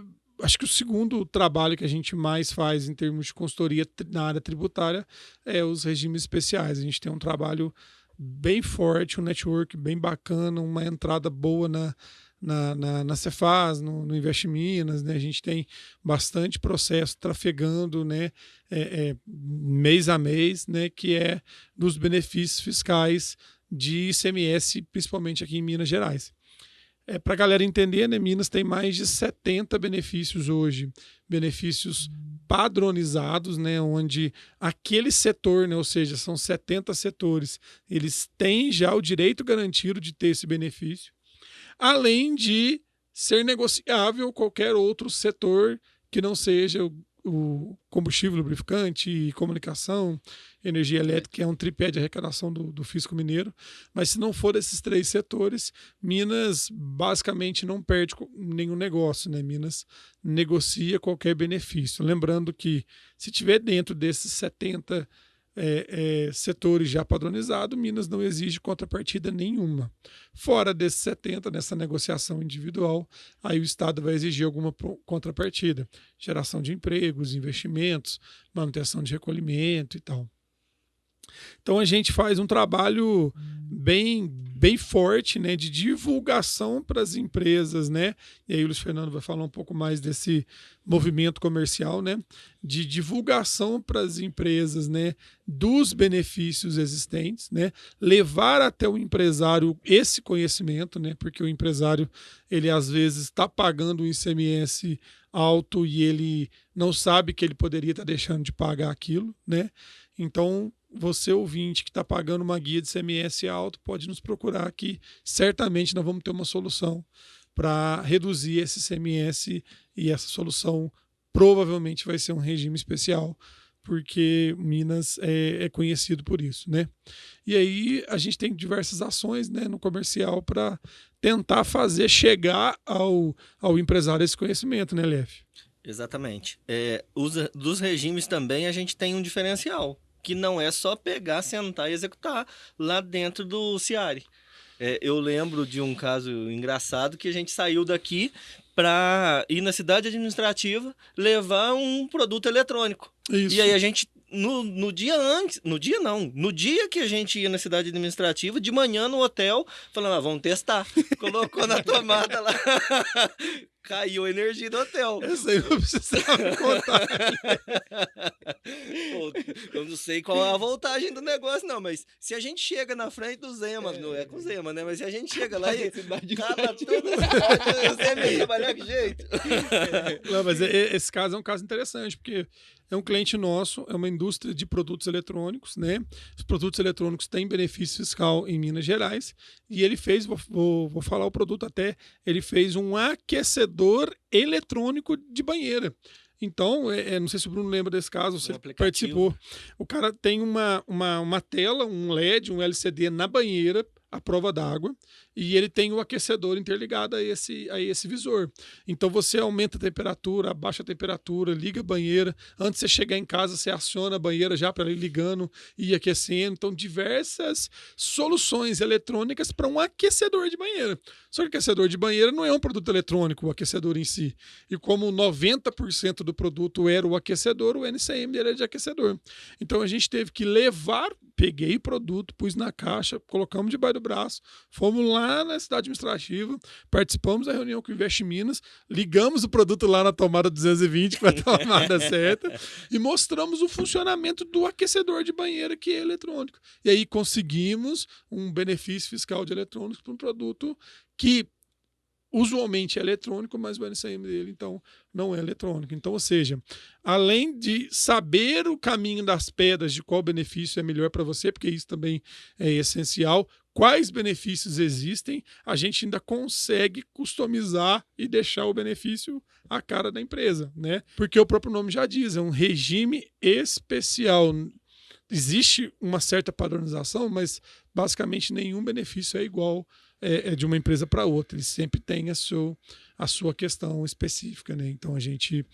acho que o segundo trabalho que a gente mais faz em termos de consultoria na área tributária é os regimes especiais. A gente tem um trabalho bem forte, um network bem bacana, uma entrada boa na Cefaz, no Invest Minas, né? A gente tem bastante processo trafegando, né? Mês a mês, né? Que é dos benefícios fiscais de ICMS, principalmente aqui em Minas Gerais. Para a galera entender, né? Minas tem mais de 70 benefícios hoje, benefícios padronizados, né? Onde aquele setor, né? Ou seja, são 70 setores, eles têm já o direito garantido de ter esse benefício, além de ser negociável qualquer outro setor que não seja o combustível, lubrificante, comunicação, energia elétrica, que é um tripé de arrecadação do Fisco Mineiro. Mas se não for esses 3 setores, Minas basicamente não perde nenhum negócio, né? Minas negocia qualquer benefício. Lembrando que se tiver dentro desses 70 setores já padronizados, Minas não exige contrapartida nenhuma. Fora desses 70, nessa negociação individual, aí o Estado vai exigir alguma contrapartida. Geração de empregos, investimentos, manutenção de recolhimento e tal. Então a gente faz um trabalho bem forte, né, de divulgação para as empresas, né? E aí o Luiz Fernando vai falar um pouco mais desse movimento comercial, né, de divulgação para as empresas, né, dos benefícios existentes, né, levar até o empresário esse conhecimento, né, porque o empresário, ele às vezes está pagando um ICMS alto e ele não sabe que ele poderia estar deixando de pagar aquilo, né? Então, você ouvinte que está pagando uma guia de ICMS alto, pode nos procurar que certamente nós vamos ter uma solução para reduzir esse ICMS, e essa solução provavelmente vai ser um regime especial, porque Minas é conhecido por isso, né? E aí a gente tem diversas ações, né, no comercial para tentar fazer chegar ao empresário esse conhecimento, né, LF? Exatamente. Dos regimes também a gente tem um diferencial, que não é só pegar, sentar e executar lá dentro do CIARE. Eu lembro de um caso engraçado que a gente saiu daqui para ir na cidade administrativa levar um produto eletrônico. Isso. E aí a gente, no dia que a gente ia na cidade administrativa, de manhã no hotel, falando, vamos testar. Colocou na tomada lá. Caiu a energia do hotel. Essa aí eu precisava contar. Pô, eu não sei qual é a voltagem do negócio, não, mas se a gente chega na frente do Zema, não é com o Zema, né? Mas se a gente chega lá e cala tudo, o Zema ia trabalhar que jeito. Não, mas esse caso é um caso interessante, porque é um cliente nosso, é uma indústria de produtos eletrônicos, né? Os produtos eletrônicos têm benefício fiscal em Minas Gerais, e ele fez, vou falar o produto até, ele fez um aquecedor eletrônico de banheira. Então, não sei se o Bruno lembra desse caso, se ele participou. O cara tem uma tela, um LED, um LCD na banheira, a prova d'água e ele tem o aquecedor interligado a esse visor. Então você aumenta a temperatura, abaixa a temperatura, liga a banheira. Antes de você chegar em casa, você aciona a banheira já para ir ligando e aquecendo. Então, diversas soluções eletrônicas para um aquecedor de banheira. Só que o aquecedor de banheira não é um produto eletrônico, o aquecedor em si. E como 90% do produto era o aquecedor, o NCM era de aquecedor. Então a gente teve que peguei o produto, pus na caixa, colocamos debaixo do braço, fomos lá na cidade administrativa, participamos da reunião com o Invest Minas, ligamos o produto lá na tomada 220, com a tomada certa, e mostramos o funcionamento do aquecedor de banheira, que é eletrônico. E aí conseguimos um benefício fiscal de eletrônicos para um produto que usualmente é eletrônico, mas o NCM dele, então, não é eletrônico. Então, ou seja, além de saber o caminho das pedras, de qual benefício é melhor para você, porque isso também é essencial, quais benefícios existem, a gente ainda consegue customizar e deixar o benefício à cara da empresa, né? Porque o próprio nome já diz, é um regime especial. Existe uma certa padronização, mas basicamente nenhum benefício é igual de uma empresa para outra. Ele sempre tem a sua questão específica, né? Então a gente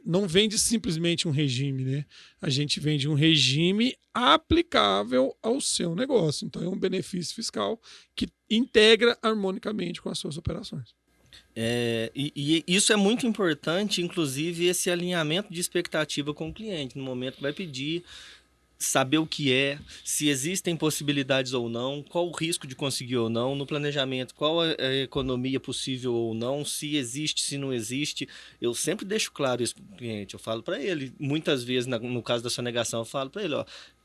não vende simplesmente um regime, né? A gente vende um regime aplicável ao seu negócio. Então é um benefício fiscal que integra harmonicamente com as suas operações. E isso é muito importante, inclusive esse alinhamento de expectativa com o cliente, no momento que vai pedir, saber o que é, se existem possibilidades ou não, qual o risco de conseguir ou não, no planejamento, qual a economia possível ou não, se existe, se não existe. Eu sempre deixo claro isso para o cliente, eu falo para ele, muitas vezes, no caso da sonegação, eu falo para ele,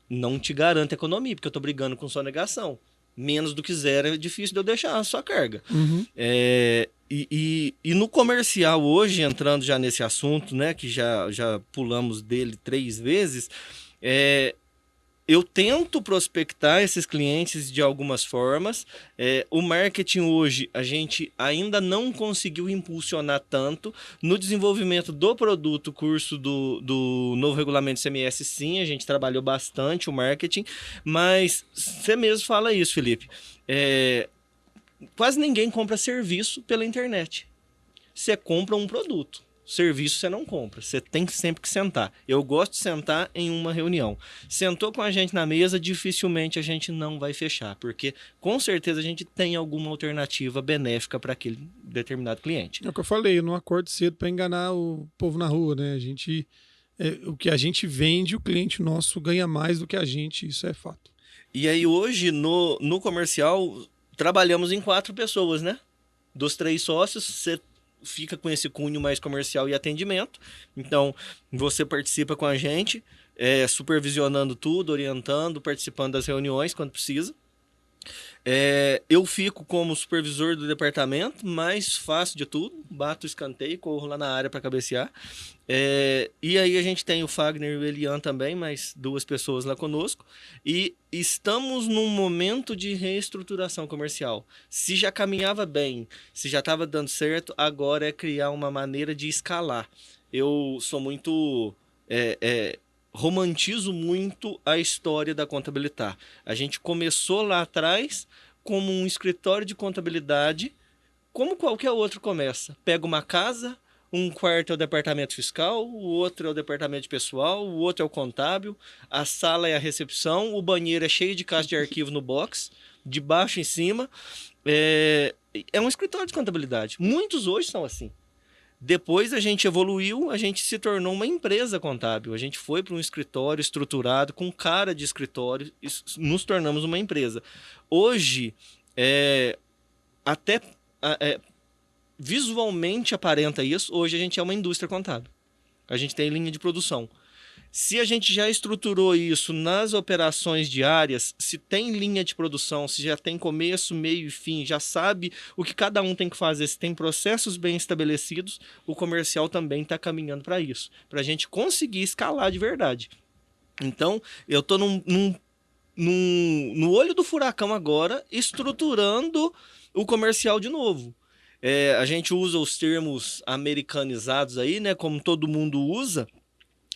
não te garanto economia, porque eu estou brigando com sonegação. Menos do que zero é difícil de eu deixar a sua carga. Uhum. E no comercial hoje, entrando já nesse assunto, né, que já pulamos dele 3 vezes, eu tento prospectar esses clientes de algumas formas. O marketing hoje, a gente ainda não conseguiu impulsionar tanto. No desenvolvimento do produto, curso do novo regulamento CMS, sim, a gente trabalhou bastante o marketing, mas você mesmo fala isso, Felipe. Quase ninguém compra serviço pela internet. Você compra um produto. Serviço você não compra, você tem sempre que sentar. Eu gosto de sentar em uma reunião. Sentou com a gente na mesa, dificilmente a gente não vai fechar, porque com certeza a gente tem alguma alternativa benéfica para aquele determinado cliente. É o que eu falei, eu não acordo cedo para enganar o povo na rua, né? O que a gente vende, o cliente nosso ganha mais do que a gente, isso é fato. E aí hoje no comercial trabalhamos em 4 pessoas, né? Dos 3 sócios, você fica com esse cunho mais comercial e atendimento. Então, você participa com a gente, supervisionando tudo, orientando, participando das reuniões quando precisa. Eu fico como supervisor do departamento, mais fácil de tudo, bato o escanteio, corro lá na área para cabecear. E aí a gente tem o Fagner e o Elian também, mais 2 pessoas lá conosco. E estamos num momento de reestruturação comercial. Se já caminhava bem, se já estava dando certo, agora é criar uma maneira de escalar. Eu sou muito... romantizo muito a história da Contabilitar. A gente começou lá atrás como um escritório de contabilidade, como qualquer outro começa. Pega uma casa, um quarto é o departamento fiscal, o outro é o departamento de pessoal, o outro é o contábil, a sala é a recepção, o banheiro é cheio de caixa de arquivo no box, de baixo em cima. É um escritório de contabilidade. Muitos hoje são assim. Depois a gente evoluiu, a gente se tornou uma empresa contábil. A gente foi para um escritório estruturado, com cara de escritório, e nos tornamos uma empresa. Hoje, até visualmente aparenta isso, hoje a gente é uma indústria contábil. A gente tem linha de produção. Se a gente já estruturou isso nas operações diárias, se tem linha de produção, se já tem começo, meio e fim, já sabe o que cada um tem que fazer, se tem processos bem estabelecidos, o comercial também está caminhando para isso, para a gente conseguir escalar de verdade. Então, eu estou no olho do furacão agora, estruturando o comercial de novo. A gente usa os termos americanizados aí, né, como todo mundo usa,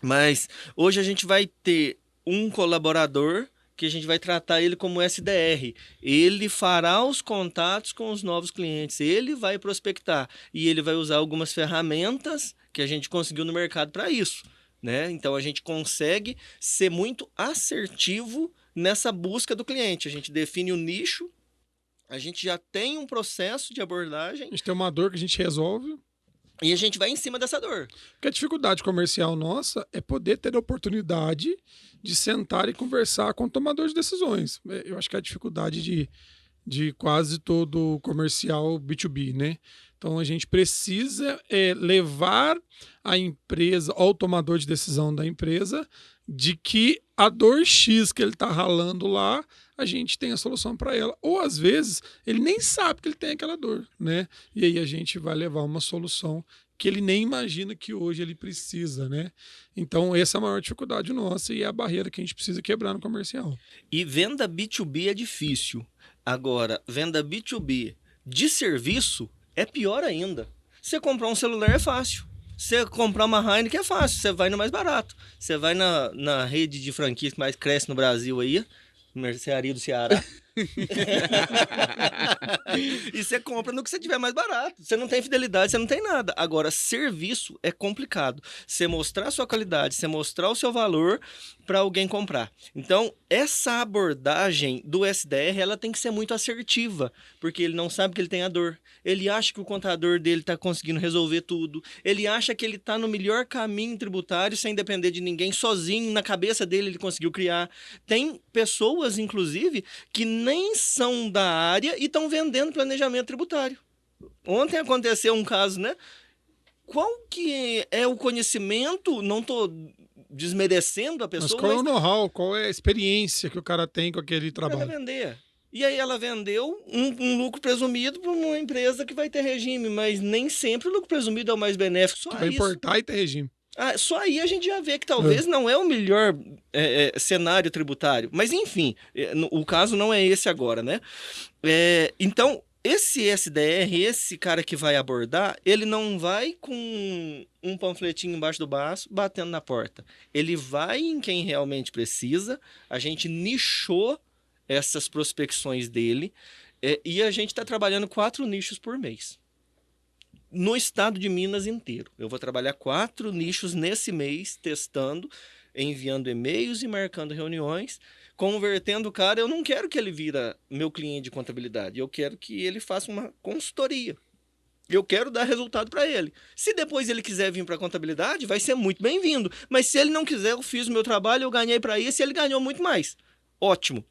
mas hoje a gente vai ter um colaborador porque a gente vai tratar ele como SDR. Ele fará os contatos com os novos clientes, ele vai prospectar e ele vai usar algumas ferramentas que a gente conseguiu no mercado para isso, né? Então a gente consegue ser muito assertivo nessa busca do cliente. A gente define o nicho, a gente já tem um processo de abordagem. A gente tem uma dor que a gente resolve. E a gente vai em cima dessa dor. Porque a dificuldade comercial nossa é poder ter a oportunidade de sentar e conversar com o tomador de decisões. Eu acho que é a dificuldade de quase todo comercial B2B, né? Então a gente precisa levar a empresa, ao tomador de decisão da empresa, de que a dor X que ele está ralando lá, a gente tem a solução para ela. Ou às vezes ele nem sabe que ele tem aquela dor, né? E aí a gente vai levar uma solução que ele nem imagina que hoje ele precisa, né? Então essa é a maior dificuldade nossa e é a barreira que a gente precisa quebrar no comercial. E venda B2B é difícil. Agora, venda B2B de serviço é pior ainda. Você comprar um celular é fácil. Você comprar uma Heineken é fácil. Você vai no mais barato. Você vai na rede de franquias que mais cresce no Brasil aí, Mercearia do Ceará. E você compra no que você tiver mais barato. Você não tem fidelidade, você não tem nada. Agora, serviço é complicado. Você mostrar a sua qualidade, você mostrar o seu valor para alguém comprar. Então, essa abordagem do SDR, ela tem que ser muito assertiva, porque ele não sabe que ele tem a dor. Ele acha que o contador dele está conseguindo resolver tudo. Ele acha que ele está no melhor caminho tributário sem depender de ninguém, sozinho, na cabeça dele ele conseguiu criar. Tem pessoas, inclusive, que nem são da área e estão vendendo planejamento tributário. Ontem aconteceu um caso, né? Qual que é o conhecimento? Não estou desmerecendo a pessoa. Mas qual é o know-how, qual é a experiência que o cara tem com aquele trabalho? Ela vender. E aí ela vendeu um lucro presumido para uma empresa que vai ter regime, mas nem sempre o lucro presumido é o mais benéfico. Só vai isso. importar e ter regime. Só aí a gente já vê que talvez não é o melhor cenário tributário. Mas, enfim, o caso não é esse agora, né? Então, esse SDR, esse cara que vai abordar, ele não vai com um panfletinho embaixo do braço batendo na porta. Ele vai em quem realmente precisa. A gente nichou essas prospecções dele e a gente está trabalhando 4 nichos por mês. No estado de Minas inteiro. Eu vou trabalhar 4 nichos nesse mês, testando, enviando e-mails e marcando reuniões, convertendo o cara. Eu não quero que ele vira meu cliente de contabilidade, eu quero que ele faça uma consultoria. Eu quero dar resultado para ele. Se depois ele quiser vir para a contabilidade, vai ser muito bem-vindo. Mas se ele não quiser, eu fiz o meu trabalho, eu ganhei para isso e ele ganhou muito mais. Ótimo.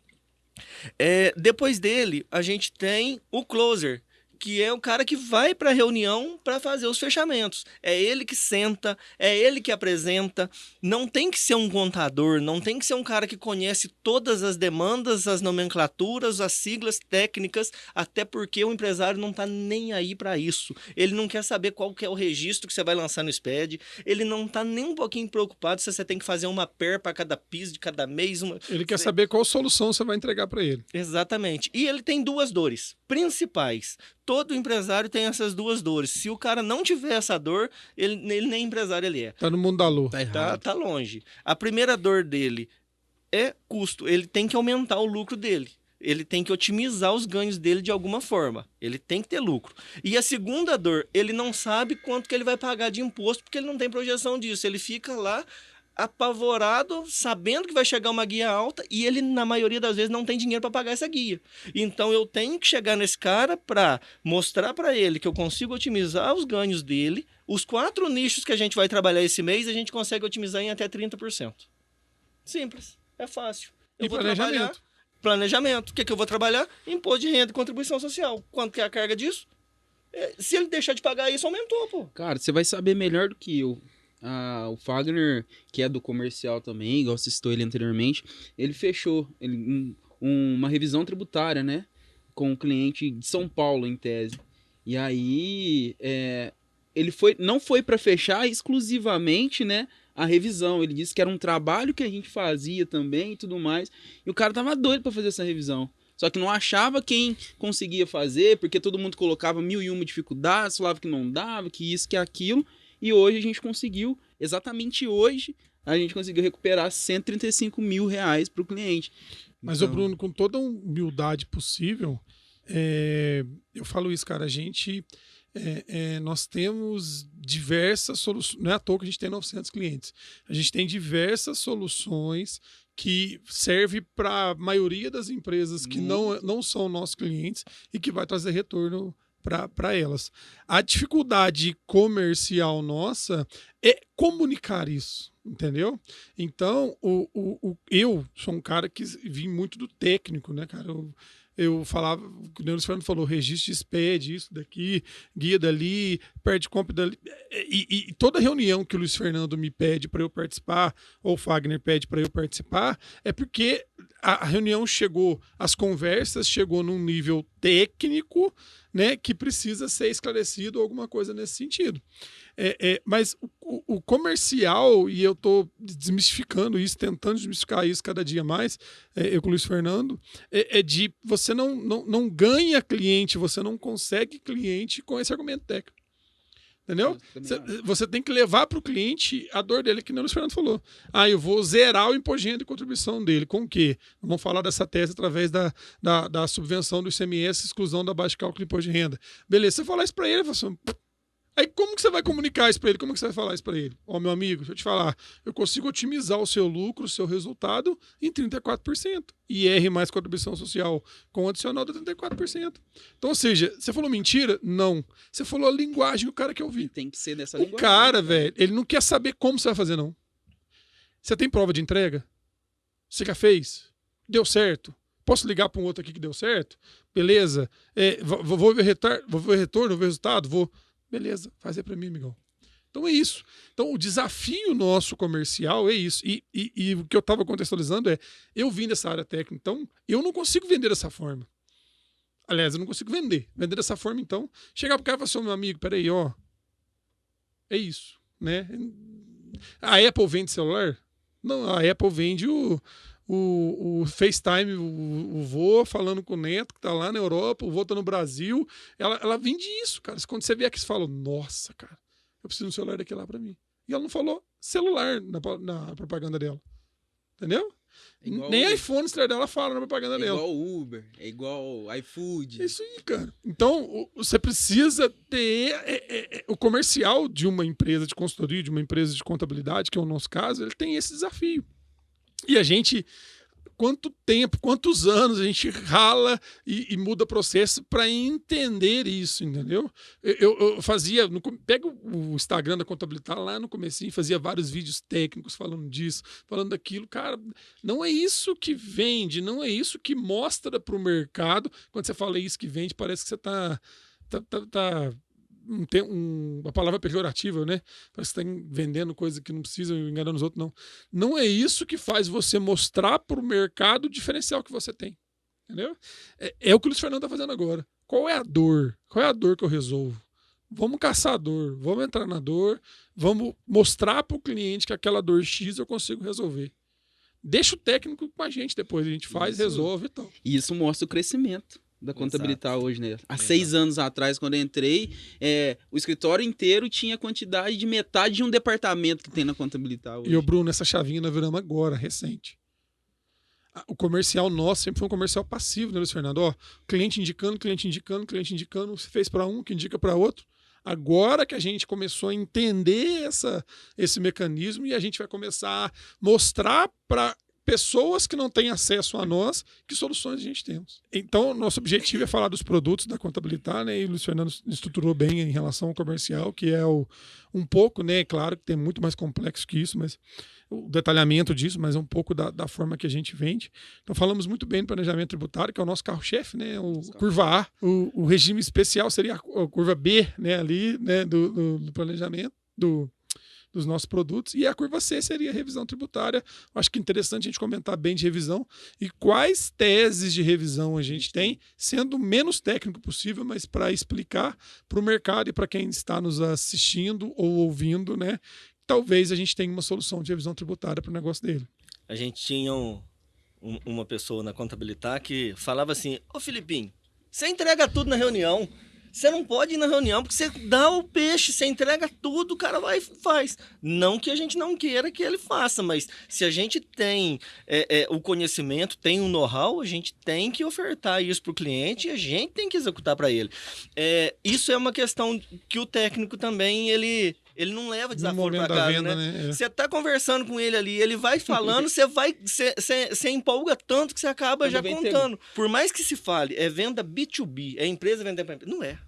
Depois dele, a gente tem o closer, que é o cara que vai para a reunião para fazer os fechamentos. É ele que senta, é ele que apresenta. Não tem que ser um contador, não tem que ser um cara que conhece todas as demandas, as nomenclaturas, as siglas técnicas, até porque o empresário não está nem aí para isso. Ele não quer saber qual que é o registro que você vai lançar no SPED, ele não está nem um pouquinho preocupado se você tem que fazer uma PER para cada PIS de cada mês. Ele quer saber qual solução você vai entregar para ele. Exatamente. E ele tem 2 dores principais. Todo empresário tem essas 2 dores. Se o cara não tiver essa dor, ele nem empresário ele é. Tá no mundo da lua. Tá errado. Tá longe. A primeira dor dele é custo. Ele tem que aumentar o lucro dele. Ele tem que otimizar os ganhos dele de alguma forma. Ele tem que ter lucro. E a segunda dor, ele não sabe quanto que ele vai pagar de imposto, porque ele não tem projeção disso. Ele fica lá apavorado, sabendo que vai chegar uma guia alta e ele, na maioria das vezes, não tem dinheiro para pagar essa guia. Então, eu tenho que chegar nesse cara para mostrar para ele que eu consigo otimizar os ganhos dele. Os 4 nichos que a gente vai trabalhar esse mês, a gente consegue otimizar em até 30%. Simples, é fácil. E planejamento. Planejamento. O que eu vou trabalhar? Imposto de renda e contribuição social. Quanto que é a carga disso? Se ele deixar de pagar isso, aumentou, pô. Cara, você vai saber melhor do que eu. O Fagner, que é do comercial também, igual você citou ele anteriormente, ele fechou uma revisão tributária, né? Com um cliente de São Paulo, em tese. E aí, ele não foi para fechar exclusivamente, né, a revisão. Ele disse que era um trabalho que a gente fazia também e tudo mais. E o cara tava doido para fazer essa revisão. Só que não achava quem conseguia fazer, porque todo mundo colocava 1001 dificuldades, falava que não dava, que isso, que aquilo. E hoje a gente conseguiu, exatamente hoje, a gente conseguiu recuperar R$135 mil para o cliente. Mas, Então, ô Bruno, com toda a humildade possível, eu falo isso, cara, nós temos diversas soluções, não é à toa que a gente tem 900 clientes, a gente tem diversas soluções que servem para a maioria das empresas que não são nossos clientes e que vai trazer retorno para elas. A dificuldade comercial nossa é comunicar isso, entendeu? Então, eu sou um cara que vim muito do técnico, né, cara? Eu falava, o que o Luiz Fernando falou, registro de SPED, isso daqui, guia dali, perde compra dali. E toda reunião que o Luiz Fernando me pede para eu participar, ou o Fagner pede para eu participar, é porque a reunião chegou, as conversas chegou num nível técnico, né, que precisa ser esclarecido ou alguma coisa nesse sentido. Mas o comercial, e eu estou desmistificando isso, tentando desmistificar isso cada dia mais, eu com o Luiz Fernando, de você não ganha cliente, você não consegue cliente com esse argumento técnico. Entendeu? Você tem que levar para o cliente a dor dele, que nem o Luiz Fernando falou. Eu vou zerar o imposto de renda e contribuição dele. Com o quê? Vamos falar dessa tese através da subvenção do ICMS, exclusão da base de cálculo do imposto de renda. Beleza, você falar isso para ele, ele fala assim, aí como que você vai comunicar isso para ele? Como que você vai falar isso para ele? Meu amigo, deixa eu te falar, eu consigo otimizar o seu lucro, o seu resultado em 34%. IR mais contribuição social com adicional de 34%. Então, ou seja, você falou mentira? Não. Você falou a linguagem do cara que eu vi. Tem que ser dessa linguagem. O cara, velho, ele não quer saber como você vai fazer, não. Você tem prova de entrega? Você já fez? Deu certo? Posso ligar para um outro aqui que deu certo? Beleza. Vou ver retorno, vou ver resultado? Vou. Beleza, faz aí para mim, amigão. Então é isso. Então o desafio nosso comercial é isso. E o que eu estava contextualizando eu vim dessa área técnica, então eu não consigo vender dessa forma. Aliás, eu não consigo vender dessa forma, então. Chegar pro cara e falar assim, meu amigo, peraí, ó. É isso, né? A Apple vende celular? Não, a Apple vende o FaceTime, o vô falando com o neto que tá lá na Europa, o vô tá no Brasil. Ela vende isso, cara. Quando você vê aqui, você fala, nossa, cara, eu preciso de um celular daquele lá pra mim. E ela não falou celular na propaganda dela. Entendeu? Nem iPhone dela fala na propaganda dela. É igual Uber, é igual iFood. É isso aí, cara. Então, você precisa ter... o comercial de uma empresa de consultoria, de uma empresa de contabilidade, que é o nosso caso, ele tem esse desafio. E a gente... quantos anos a gente rala e muda processo para entender isso, entendeu? Eu fazia, pega o Instagram da Contabilitar lá no comecinho, fazia vários vídeos técnicos falando disso, falando daquilo. Cara, não é isso que vende, não é isso que mostra para o mercado. Quando você fala isso que vende, parece que você tá uma palavra pejorativa, né? Parece que está vendendo coisa que não precisa, enganando os outros, não. Não é isso que faz você mostrar para o mercado o diferencial que você tem. Entendeu? É o que o Luiz Fernando está fazendo agora. Qual é a dor? Qual é a dor que eu resolvo? Vamos caçar a dor, vamos entrar na dor, vamos mostrar para o cliente que aquela dor X eu consigo resolver. Deixa o técnico com a gente depois, a gente faz, resolve e tal. E isso mostra o crescimento da Contabilitar hoje, né? Há 6 anos atrás, quando eu entrei, o escritório inteiro tinha quantidade de metade de um departamento que tem na Contabilitar hoje. E o Bruno, essa chavinha nós viramos agora, recente. O comercial nosso sempre foi um comercial passivo, né, Luiz Fernando? Ó, cliente indicando, você fez para um, que indica para outro. Agora que a gente começou a entender esse mecanismo e a gente vai começar a mostrar para pessoas que não têm acesso a nós, que soluções a gente temos. Então, nosso objetivo é falar dos produtos da Contabilitar, né? E o Luiz Fernando estruturou bem em relação ao comercial, que é um pouco, né? Claro que tem muito mais complexo que isso, mas o detalhamento disso, mas é um pouco da forma que a gente vende. Então, falamos muito bem do planejamento tributário, que é o nosso carro-chefe, né? O curva A. O regime especial seria a curva B, né? Ali, né? Do planejamento, dos nossos produtos, e a curva C seria a revisão tributária. Acho que é interessante a gente comentar bem de revisão e quais teses de revisão a gente tem, sendo o menos técnico possível, mas para explicar para o mercado e para quem está nos assistindo ou ouvindo, né? Talvez a gente tenha uma solução de revisão tributária para o negócio dele. A gente tinha uma pessoa na Contabilitar que falava assim, ô Filipinho, você entrega tudo na reunião, Você não pode ir na reunião, porque você dá o peixe, você entrega tudo, o cara vai e faz. Não que a gente não queira que ele faça, mas se a gente tem o conhecimento, tem o know-how, a gente tem que ofertar isso para o cliente e a gente tem que executar para ele. Isso é uma questão que o técnico também, ele não leva desaforo para casa, venda, né? Você tá conversando com ele ali, ele vai falando, você empolga tanto que você acaba já contando. Por mais que se fale, é venda B2B, é empresa vendendo para empresa. Não é.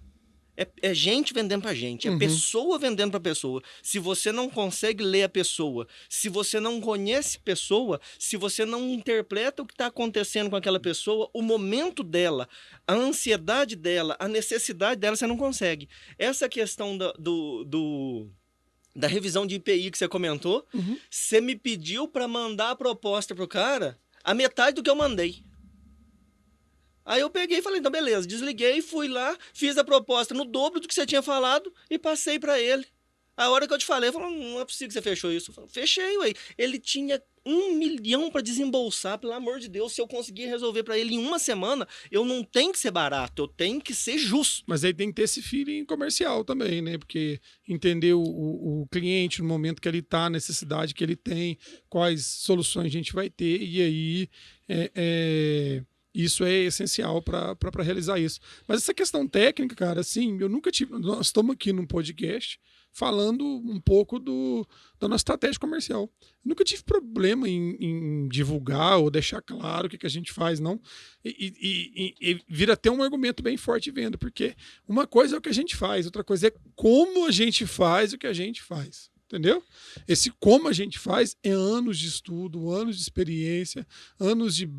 É gente vendendo pra gente, é pessoa vendendo pra pessoa. Se você não consegue ler a pessoa, se você não conhece pessoa, se você não interpreta o que está acontecendo com aquela pessoa, o momento dela, a ansiedade dela, a necessidade dela, você não consegue. Essa questão da revisão de IPI que você comentou, você me pediu para mandar a proposta pro cara a metade do que eu mandei. Aí eu peguei e falei, então beleza, desliguei, fui lá, fiz a proposta no dobro do que você tinha falado e passei para ele. A hora que eu te falei, ele falou, não é possível que você fechou isso. Eu falei, fechei, ué. Ele tinha 1 milhão para desembolsar, pelo amor de Deus, se eu conseguir resolver para ele em uma semana, eu não tenho que ser barato, eu tenho que ser justo. Mas aí tem que ter esse feeling comercial também, né? Porque entender o cliente no momento que ele está, a necessidade que ele tem, quais soluções a gente vai ter, e aí isso é essencial para realizar isso. Mas essa questão técnica, cara, assim, eu nunca tive. Nós estamos aqui num podcast falando um pouco da nossa estratégia comercial. Eu nunca tive problema em divulgar ou deixar claro o que a gente faz, não. E vira até um argumento bem forte de venda, porque uma coisa é o que a gente faz, outra coisa é como a gente faz o que a gente faz. Entendeu? Esse como a gente faz é anos de estudo, anos de experiência, anos de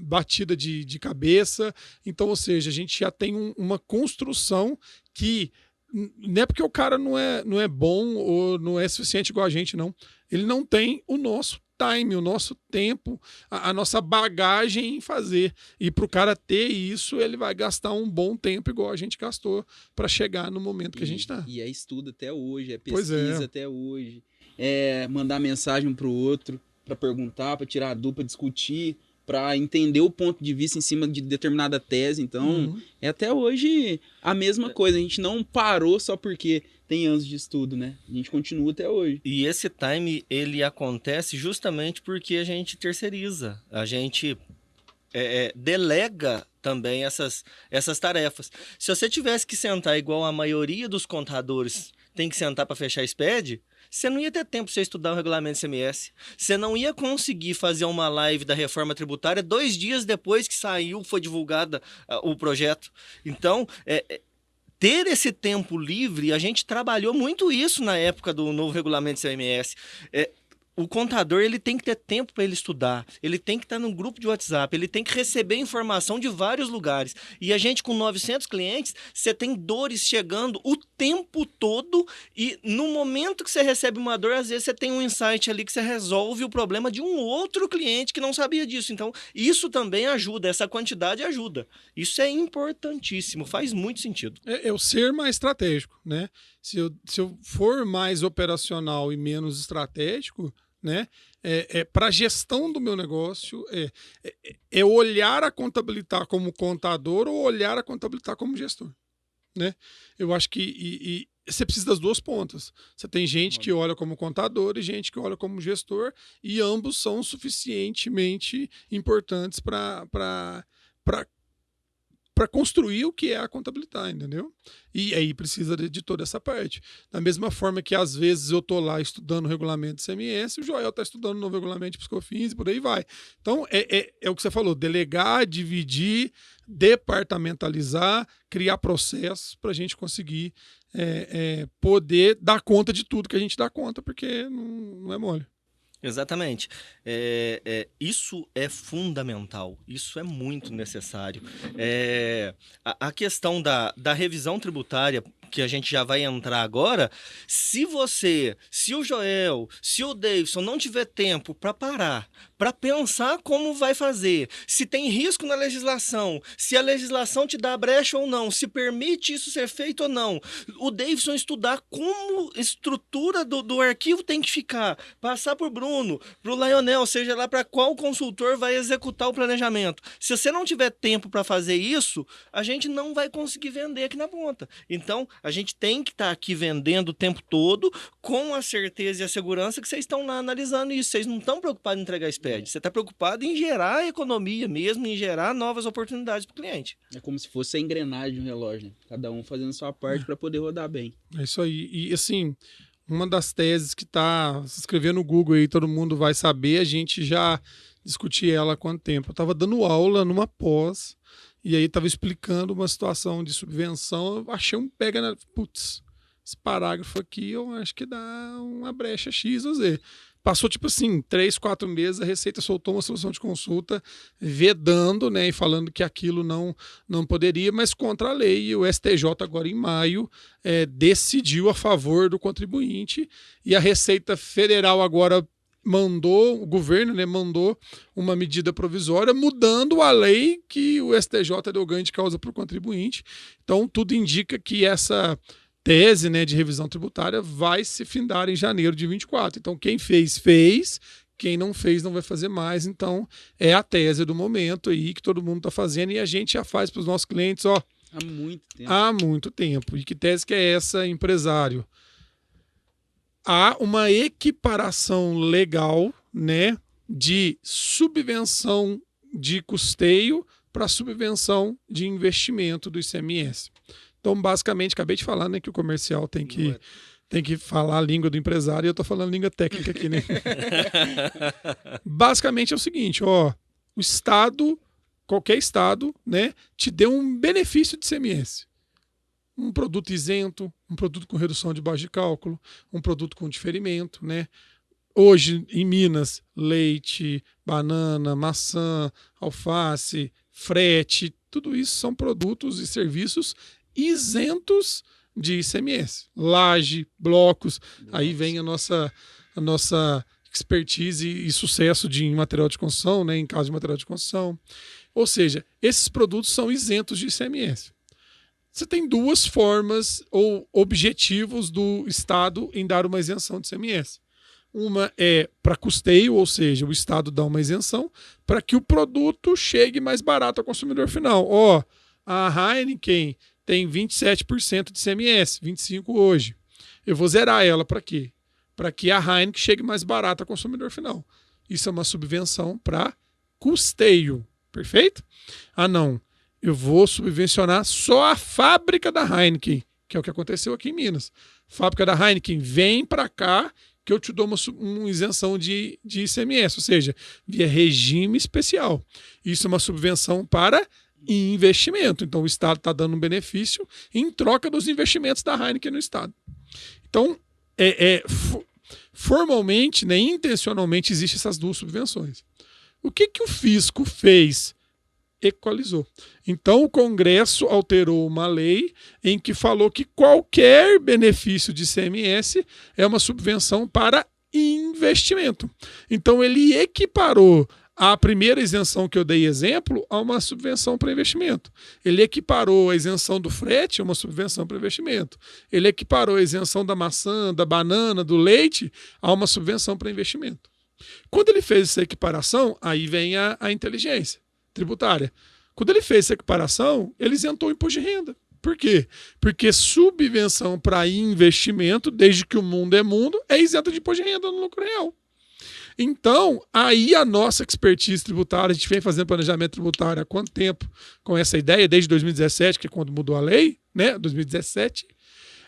batida de cabeça. Então, ou seja, a gente já tem uma construção que não é porque o cara não é bom ou não é suficiente igual a gente, não. Ele não tem o nosso time, o nosso tempo, a nossa bagagem em fazer. E para o cara ter isso, ele vai gastar um bom tempo igual a gente gastou para chegar no momento que a gente está. E é estudo até hoje, é pesquisa até hoje, é mandar mensagem para o outro, para perguntar, para tirar dúvida, para discutir, para entender o ponto de vista em cima de determinada tese. Então, é até hoje a mesma coisa. A gente não parou só porque tem anos de estudo, né? A gente continua até hoje. E esse time, ele acontece justamente porque a gente terceiriza. A gente delega também essas tarefas. Se você tivesse que sentar igual a maioria dos contadores tem que sentar para fechar SPED, você não ia ter tempo para você estudar o regulamento ICMS. Você não ia conseguir fazer uma live da reforma tributária 2 dias depois que saiu, foi divulgada o projeto. Então, ter esse tempo livre, a gente trabalhou muito isso na época do novo regulamento ICMS. O contador, ele tem que ter tempo para ele estudar, ele tem que estar num grupo de WhatsApp, ele tem que receber informação de vários lugares. E a gente, com 900 clientes, você tem dores chegando o tempo todo e no momento que você recebe uma dor, às vezes você tem um insight ali que você resolve o problema de um outro cliente que não sabia disso. Então, isso também ajuda, essa quantidade ajuda. Isso é importantíssimo, faz muito sentido. É o ser mais estratégico, né? Se eu for mais operacional e menos estratégico, né? Para a gestão do meu negócio, é olhar a contabilitar como contador ou olhar a contabilitar como gestor, né? Eu acho que você precisa das duas pontas. Você tem gente que olha como contador e gente que olha como gestor, e ambos são suficientemente importantes para construir o que é a contabilidade, entendeu? E aí precisa de toda essa parte. Da mesma forma que às vezes eu estou lá estudando o regulamento de ICMS, o Joel está estudando o novo regulamento de PiscoFins e por aí vai. Então, é o que você falou, delegar, dividir, departamentalizar, criar processos para a gente conseguir poder dar conta de tudo que a gente dá conta, porque não é mole. Exatamente. Isso é fundamental, isso é muito necessário. A questão da revisão tributária, que a gente já vai entrar agora, se o Joel, se o Davidson não tiver tempo para parar, para pensar como vai fazer, se tem risco na legislação, se a legislação te dá brecha ou não, se permite isso ser feito ou não, o Davidson estudar como a estrutura do arquivo tem que ficar, passar por Bruno, pro Lionel, seja lá para qual consultor vai executar o planejamento. Se você não tiver tempo para fazer isso, a gente não vai conseguir vender aqui na ponta. Então, a gente tem que estar aqui vendendo o tempo todo com a certeza e a segurança que vocês estão lá analisando isso. Vocês não estão preocupados em entregar SPED. Você está preocupado em gerar economia mesmo, em gerar novas oportunidades para o cliente. É como se fosse a engrenagem de um relógio, né? Cada um fazendo a sua parte para poder rodar bem. É isso aí. E assim, uma das teses que tá, se escrever no Google aí, todo mundo vai saber, a gente já discutiu ela há quanto tempo. Eu estava dando aula numa pós, e aí estava explicando uma situação de subvenção, eu achei um pega na... Putz, esse parágrafo aqui eu acho que dá uma brecha X ou Z. Passou, tipo assim, 3, 4 meses, a Receita soltou uma solução de consulta vedando, né, e falando que aquilo não poderia, mas contra a lei. E o STJ, agora em maio, decidiu a favor do contribuinte, e a Receita Federal agora o governo, né, mandou uma medida provisória mudando a lei que o STJ deu ganho de causa para o contribuinte. Então, tudo indica que essa tese, né, de revisão tributária vai se findar em janeiro de 24. Então, quem fez, quem não fez não vai fazer mais. Então, é a tese do momento aí que todo mundo está fazendo, e a gente já faz para os nossos clientes, ó, há muito tempo. Há muito tempo. E que tese que é essa, empresário? Há uma equiparação legal, né, de subvenção de custeio para subvenção de investimento do ICMS. Então, basicamente, acabei de falar, né, que o comercial tem que falar a língua do empresário, e eu estou falando língua técnica aqui, né? Basicamente é o seguinte, ó, o Estado, qualquer Estado, né, te deu um benefício de ICMS. Um produto isento, um produto com redução de base de cálculo, um produto com diferimento, né? Hoje, em Minas, leite, banana, maçã, alface, frete, tudo isso são produtos e serviços isentos de ICMS. Laje, blocos, aí vem a nossa expertise e sucesso em material de construção, né, em caso de material de construção. Ou seja, esses produtos são isentos de ICMS. Você tem duas formas ou objetivos do Estado em dar uma isenção de ICMS. Uma é para custeio, ou seja, o Estado dá uma isenção para que o produto chegue mais barato ao consumidor final. Ó, a Heineken tem 27% de ICMS, 25% hoje. Eu vou zerar ela para quê? Para que a Heineken chegue mais barata ao consumidor final. Isso é uma subvenção para custeio. Perfeito? Ah, não. Eu vou subvencionar só a fábrica da Heineken, que é o que aconteceu aqui em Minas. Fábrica da Heineken, vem para cá que eu te dou uma isenção de ICMS, ou seja, via regime especial. Isso é uma subvenção para investimento. Então, o Estado está dando um benefício em troca dos investimentos da Heineken no Estado. Então, formalmente, né, intencionalmente, existem essas duas subvenções. O que o fisco fez? Equalizou. Então, o Congresso alterou uma lei em que falou que qualquer benefício de ICMS é uma subvenção para investimento. Então, ele equiparou a primeira isenção que eu dei exemplo a uma subvenção para investimento. Ele equiparou a isenção do frete a uma subvenção para investimento. Ele equiparou a isenção da maçã, da banana, do leite a uma subvenção para investimento. Quando ele fez essa equiparação, aí vem a inteligência tributária. Quando ele fez essa equiparação, ele isentou o imposto de renda. Por quê? Porque subvenção para investimento, desde que o mundo é mundo, é isenta de imposto de renda no lucro real. Então, aí a nossa expertise tributária, a gente vem fazendo planejamento tributário há quanto tempo com essa ideia? Desde 2017, que é quando mudou a lei, né? 2017.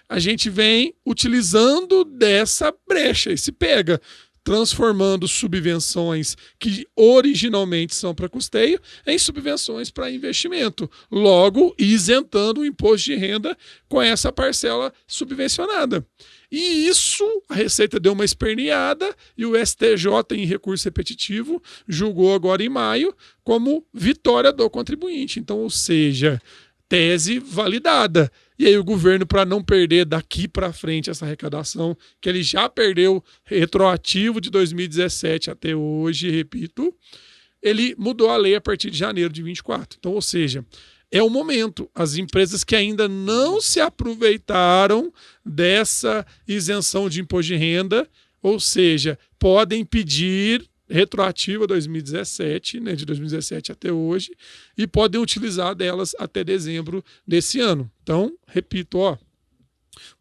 A gente vem utilizando dessa brecha e se pega transformando subvenções que originalmente são para custeio em subvenções para investimento, logo isentando o imposto de renda com essa parcela subvencionada. E isso, a Receita deu uma esperneada e o STJ, em recurso repetitivo, julgou agora em maio como vitória do contribuinte. Então, ou seja, tese validada. E aí o governo, para não perder daqui para frente essa arrecadação, que ele já perdeu retroativo de 2017 até hoje, repito, ele mudou a lei a partir de janeiro de 24. Então, ou seja, é o momento. As empresas que ainda não se aproveitaram dessa isenção de imposto de renda, ou seja, podem pedir retroativa 2017, né, de 2017 até hoje, e podem utilizar delas até dezembro desse ano. Então, repito, uma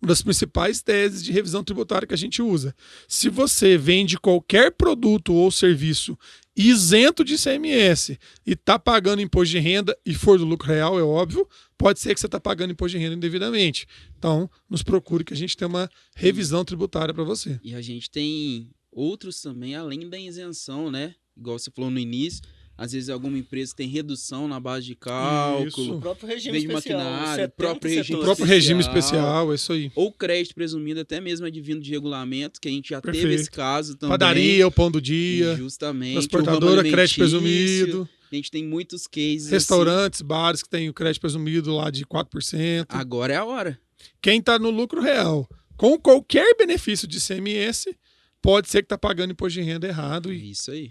das principais teses de revisão tributária que a gente usa. Se você vende qualquer produto ou serviço isento de ICMS e está pagando imposto de renda e for do lucro real, é óbvio, pode ser que você está pagando imposto de renda indevidamente. Então, nos procure que a gente tem uma revisão tributária para você. E a gente tem outros também, além da isenção, né? Igual você falou no início, às vezes alguma empresa tem redução na base de cálculo. Isso. O próprio regime vende especial. maquinário, 70 próprio regime O próprio regime especial, é isso aí. Ou crédito presumido, até mesmo advindo de regulamento, que a gente já Perfeito. teve esse caso também. Padaria, o pão do dia, Justamente. transportadora, crédito alimentício. presumido, A gente tem muitos cases restaurantes, bares que tem o crédito presumido lá de 4%. assim. Agora é a hora. Quem está no lucro real com qualquer benefício de ICMS, pode ser que está pagando imposto de renda errado. E Isso aí.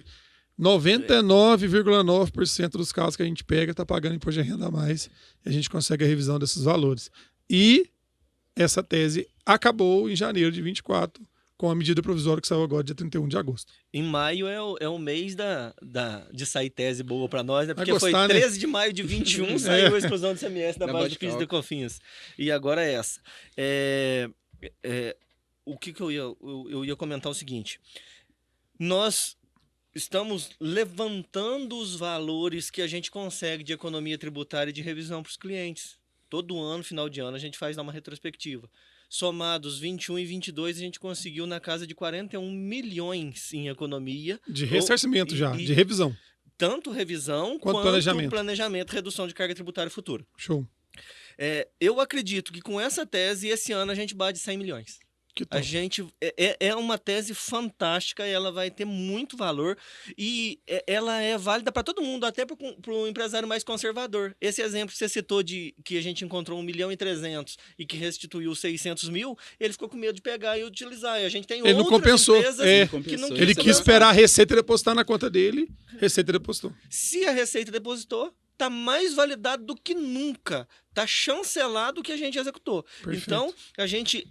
99,9% dos casos que a gente pega está pagando imposto de renda a mais. E a gente consegue a revisão desses valores. E essa tese acabou em janeiro de 24, com a medida provisória que saiu agora, dia 31 de agosto. Em maio é o mês de sair tese boa para nós, né? Porque gostar, foi né? 13 de maio de 21 saiu a exclusão do ICMS da base de PIS e da COFINS. E agora é essa. O que eu ia comentar o seguinte. Nós estamos levantando os valores que a gente consegue de economia tributária e de revisão para os clientes. Todo ano, final de ano, a gente faz uma retrospectiva. Somados 21 e 22, a gente conseguiu na casa de 41 milhões em economia. De ressarcimento de revisão. Tanto revisão quanto planejamento, redução de carga tributária futura. Show. Eu acredito que com essa tese, esse ano a gente bate 100 milhões. A gente é uma tese fantástica, ela vai ter muito valor e ela é válida para todo mundo, até para o empresário mais conservador. Esse exemplo que você citou de que a gente encontrou 1.300.000 e que restituiu 600 mil, ele ficou com medo de pegar e utilizar. E a gente tem outras empresas que não Ele quis esperar a Receita depositar na conta dele, Receita depositou. Se a Receita depositou, está mais validado do que nunca. Está chancelado o que a gente executou. Perfeito. Então, a gente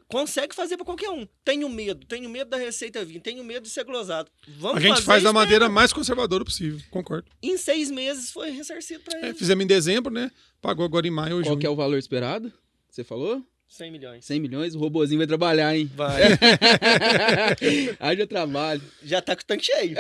consegue fazer para qualquer um. Tenho medo da Receita vir, tenho medo de ser glosado. A gente faz da maneira mais conservadora possível, concordo. Em 6 meses foi ressarcido para ele. Fizemos em dezembro, né? Pagou agora em maio ou junho. Qual que é o valor esperado? Você falou? 100 milhões. 100 milhões? O robozinho vai trabalhar, hein? Vai. Haja trabalho. Já tá com o tanque cheio.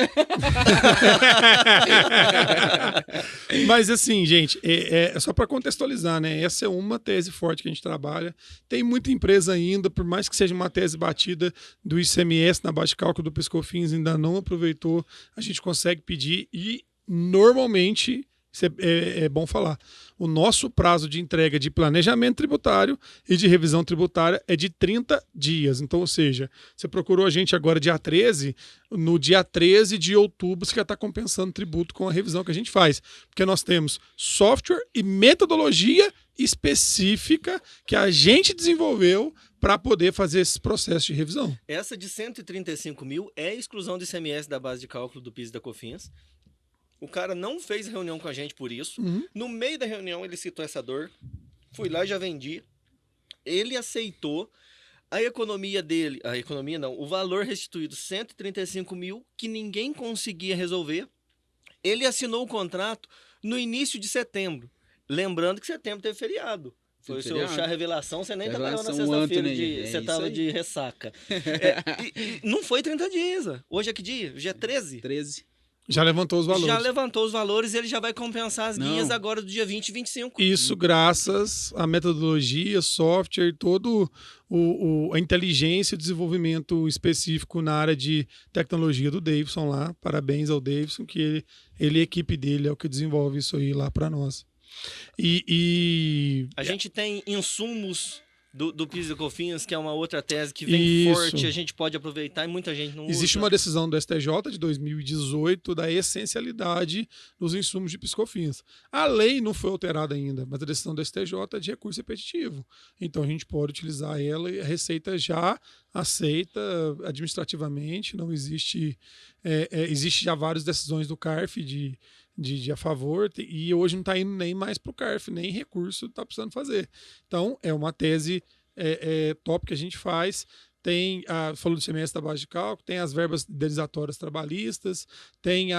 Mas assim, gente, é só para contextualizar, né? Essa é uma tese forte que a gente trabalha. Tem muita empresa ainda, por mais que seja uma tese batida do ICMS na base de cálculo do PIS/COFINS, ainda não aproveitou. A gente consegue pedir e normalmente... Isso é bom falar. O nosso prazo de entrega de planejamento tributário e de revisão tributária é de 30 dias. Então, ou seja, você procurou a gente agora dia 13, no dia 13 de outubro você já está compensando tributo com a revisão que a gente faz. Porque nós temos software e metodologia específica que a gente desenvolveu para poder fazer esse processo de revisão. Essa de 135 mil é a exclusão do ICMS da base de cálculo do PIS e da COFINS. O cara não fez reunião com a gente por isso. Uhum. No meio da reunião, ele citou essa dor. Fui lá e já vendi. Ele aceitou a economia dele. A economia não. O valor restituído, 135 mil, que ninguém conseguia resolver. Ele assinou o contrato no início de setembro. Lembrando que setembro teve feriado. Foi o seu chá revelação, você nem trabalhou na sexta-feira, você estava de ressaca. E não foi 30 dias. Hoje é que dia? Hoje é 13? 13. Já levantou os valores. Já levantou os valores e ele já vai compensar as guias agora do dia 20 e 25. Isso graças à metodologia, software, todo a inteligência e desenvolvimento específico na área de tecnologia do Davidson lá. Parabéns ao Davidson, que ele e a equipe dele é o que desenvolve isso aí lá para nós. A gente tem insumos do PIS e COFINS, que é uma outra tese que vem Isso. forte, a gente pode aproveitar e muita gente não Existe usa. uma decisão do STJ de 2018 da essencialidade dos insumos de PIS e COFINS. A lei não foi alterada ainda, mas a decisão do STJ é de recurso repetitivo. Então a gente pode utilizar ela e a Receita já aceita administrativamente, não existe... existe já várias decisões do CARF de a favor, e hoje não está indo nem mais para o CARF, nem recurso está precisando fazer. Então, é uma tese top que a gente faz. Tem, falou do ICMS da base de cálculo, tem as verbas indenizatórias trabalhistas, tem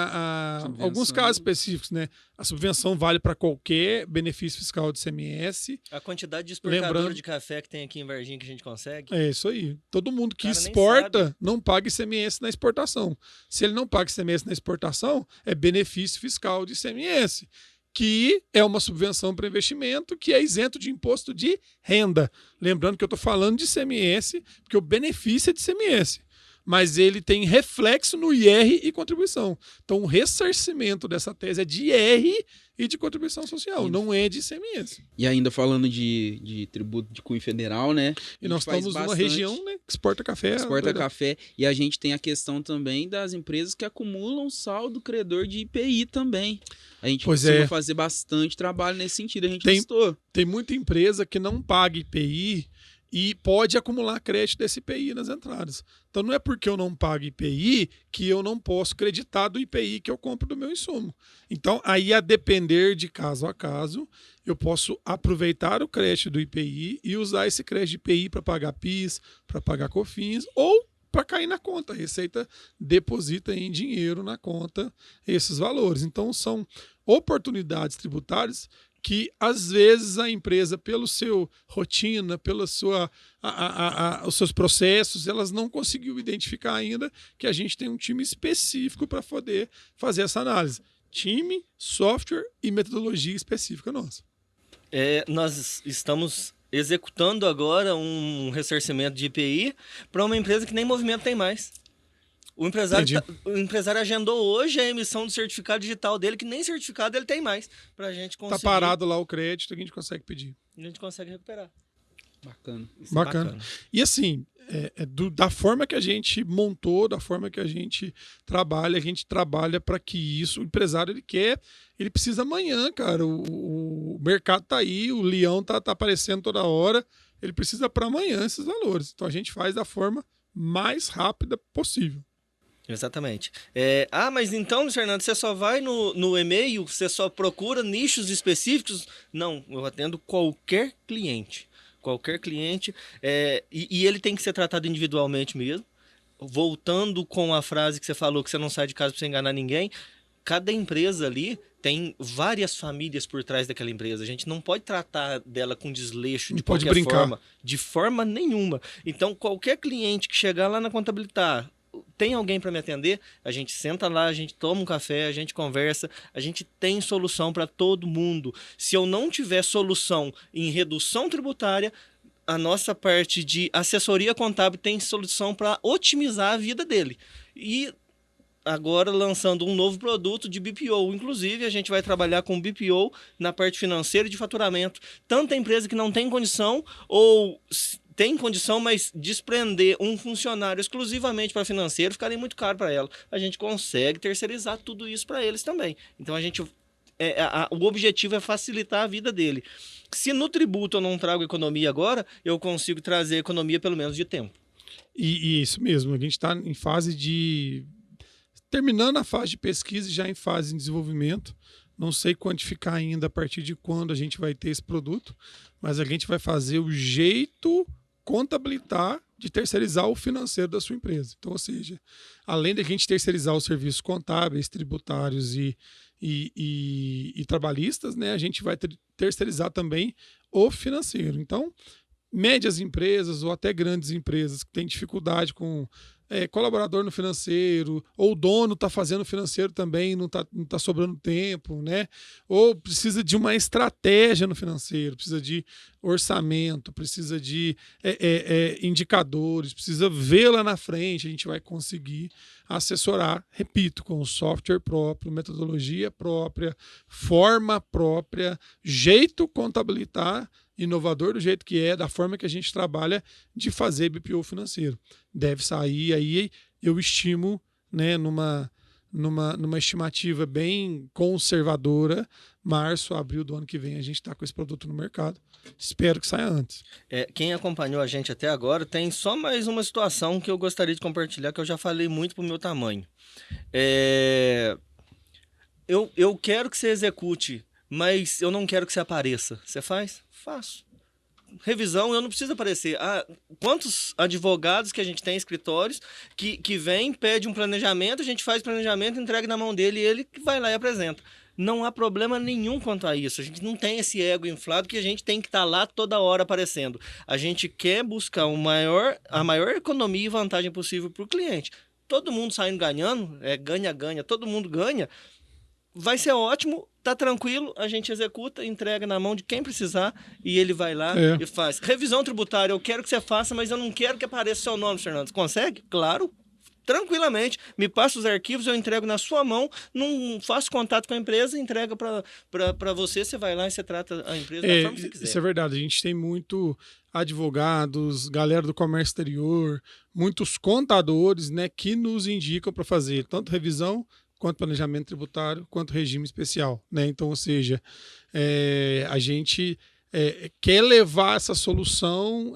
alguns casos específicos, né? A subvenção vale para qualquer benefício fiscal de ICMS. A quantidade de exportador de café que tem aqui em Varginha que a gente consegue. É isso aí. Todo mundo que Cara, nem exporta sabe. não paga ICMS na exportação. Se ele não paga ICMS na exportação, é benefício fiscal de ICMS, que é uma subvenção para investimento que é isento de imposto de renda. Lembrando que eu estou falando de ICMS, porque o benefício é de ICMS, mas ele tem reflexo no IR e contribuição. Então, o ressarcimento dessa tese é de IR e de contribuição social, não é de ICMS. E ainda falando de tributo de cunho federal, né? E nós estamos numa região, né, que exporta café. Exporta café. E a gente tem a questão também das empresas que acumulam saldo credor de IPI também. A gente costuma fazer bastante trabalho nesse sentido. A gente gostou. Tem muita empresa que não paga IPI e pode acumular crédito desse IPI nas entradas. Então não é porque eu não pago IPI que eu não posso creditar do IPI que eu compro do meu insumo. Então, aí a depender de caso a caso, eu posso aproveitar o crédito do IPI e usar esse crédito de IPI para pagar PIS, para pagar COFINS ou para cair na conta. A Receita deposita em dinheiro na conta esses valores. Então são oportunidades tributárias que às vezes a empresa, pelo seu rotina, pela sua, os seus processos, elas não conseguiu identificar ainda, que a gente tem um time específico para poder fazer essa análise. Time, software e metodologia específica nossa. Nós estamos executando agora um ressarcimento de IPI para uma empresa que nem movimento tem mais. O empresário agendou hoje a emissão do certificado digital dele, que nem certificado ele tem mais, para a gente conseguir. Tá parado lá o crédito, a gente consegue pedir. A gente consegue recuperar. Bacana. Bacana. E assim, da forma que a gente montou, da forma que a gente trabalha para que isso, o empresário ele precisa amanhã, cara. O mercado tá aí, o leão tá aparecendo toda hora, ele precisa para amanhã esses valores. Então a gente faz da forma mais rápida possível. Exatamente. Mas então, Luiz Fernando, você só vai no e-mail, você só procura nichos específicos? Não, eu atendo qualquer cliente. Qualquer cliente. E ele tem que ser tratado individualmente mesmo. Voltando com a frase que você falou, que você não sai de casa para você enganar ninguém. Cada empresa ali tem várias famílias por trás daquela empresa. A gente não pode tratar dela com desleixo de qualquer forma. De forma nenhuma. Então, qualquer cliente que chegar lá na Contabilitar, tem alguém para me atender, a gente senta lá, a gente toma um café, a gente conversa, a gente tem solução para todo mundo. Se eu não tiver solução em redução tributária, a nossa parte de assessoria contábil tem solução para otimizar a vida dele. E agora lançando um novo produto de BPO. Inclusive, a gente vai trabalhar com BPO na parte financeira e de faturamento. Tanta empresa que não tem condição ou tem condição, mas desprender um funcionário exclusivamente para financeiro ficaria muito caro para ela. A gente consegue terceirizar tudo isso para eles também. Então, o objetivo é facilitar a vida dele. Se no tributo eu não trago economia agora, eu consigo trazer economia pelo menos de tempo. E isso mesmo, a gente está em fase de... terminando a fase de pesquisa e já em fase de desenvolvimento. Não sei quantificar ainda a partir de quando a gente vai ter esse produto, mas a gente vai fazer o jeito Contabilitar de terceirizar o financeiro da sua empresa. Então, ou seja, além de a gente terceirizar os serviços contábeis, tributários e trabalhistas, né, a gente vai terceirizar também o financeiro. Então, médias empresas ou até grandes empresas que têm dificuldade com colaborador no financeiro, ou o dono está fazendo financeiro também, não tá sobrando tempo, né? Ou precisa de uma estratégia no financeiro, precisa de orçamento, precisa de indicadores, precisa ver lá na frente, a gente vai conseguir assessorar, repito, com software próprio, metodologia própria, forma própria, jeito Contabilitar, inovador do jeito que é, da forma que a gente trabalha, de fazer BPO financeiro. Deve sair, aí eu estimo, né, numa estimativa bem conservadora, março, abril do ano que vem a gente está com esse produto no mercado. Espero que saia antes. Quem acompanhou a gente até agora tem só mais uma situação que eu gostaria de compartilhar, que eu já falei muito pro meu tamanho. Eu quero que você execute, mas eu não quero que você apareça. Você faz? Faço. Revisão, eu não preciso aparecer. Quantos advogados que a gente tem em escritórios que vem, pede um planejamento, a gente faz planejamento, entrega na mão dele e ele vai lá e apresenta. Não há problema nenhum quanto a isso. A gente não tem esse ego inflado que a gente tem que estar lá toda hora aparecendo. A gente quer buscar a maior economia e vantagem possível para o cliente. Todo mundo saindo ganhando, ganha-ganha, todo mundo ganha. Vai ser ótimo, tá tranquilo, a gente executa, entrega na mão de quem precisar e ele vai lá e faz. Revisão tributária, eu quero que você faça, mas eu não quero que apareça seu nome, Fernando. Consegue? Claro, tranquilamente. Me passa os arquivos, eu entrego na sua mão, não faço contato com a empresa, entrega para você, você vai lá e você trata a empresa da forma que você quiser. Isso é verdade, a gente tem muito advogados, galera do comércio exterior, muitos contadores, né, que nos indicam para fazer tanto revisão quanto planejamento tributário, quanto regime especial, né? Então, ou seja, a gente quer levar essa solução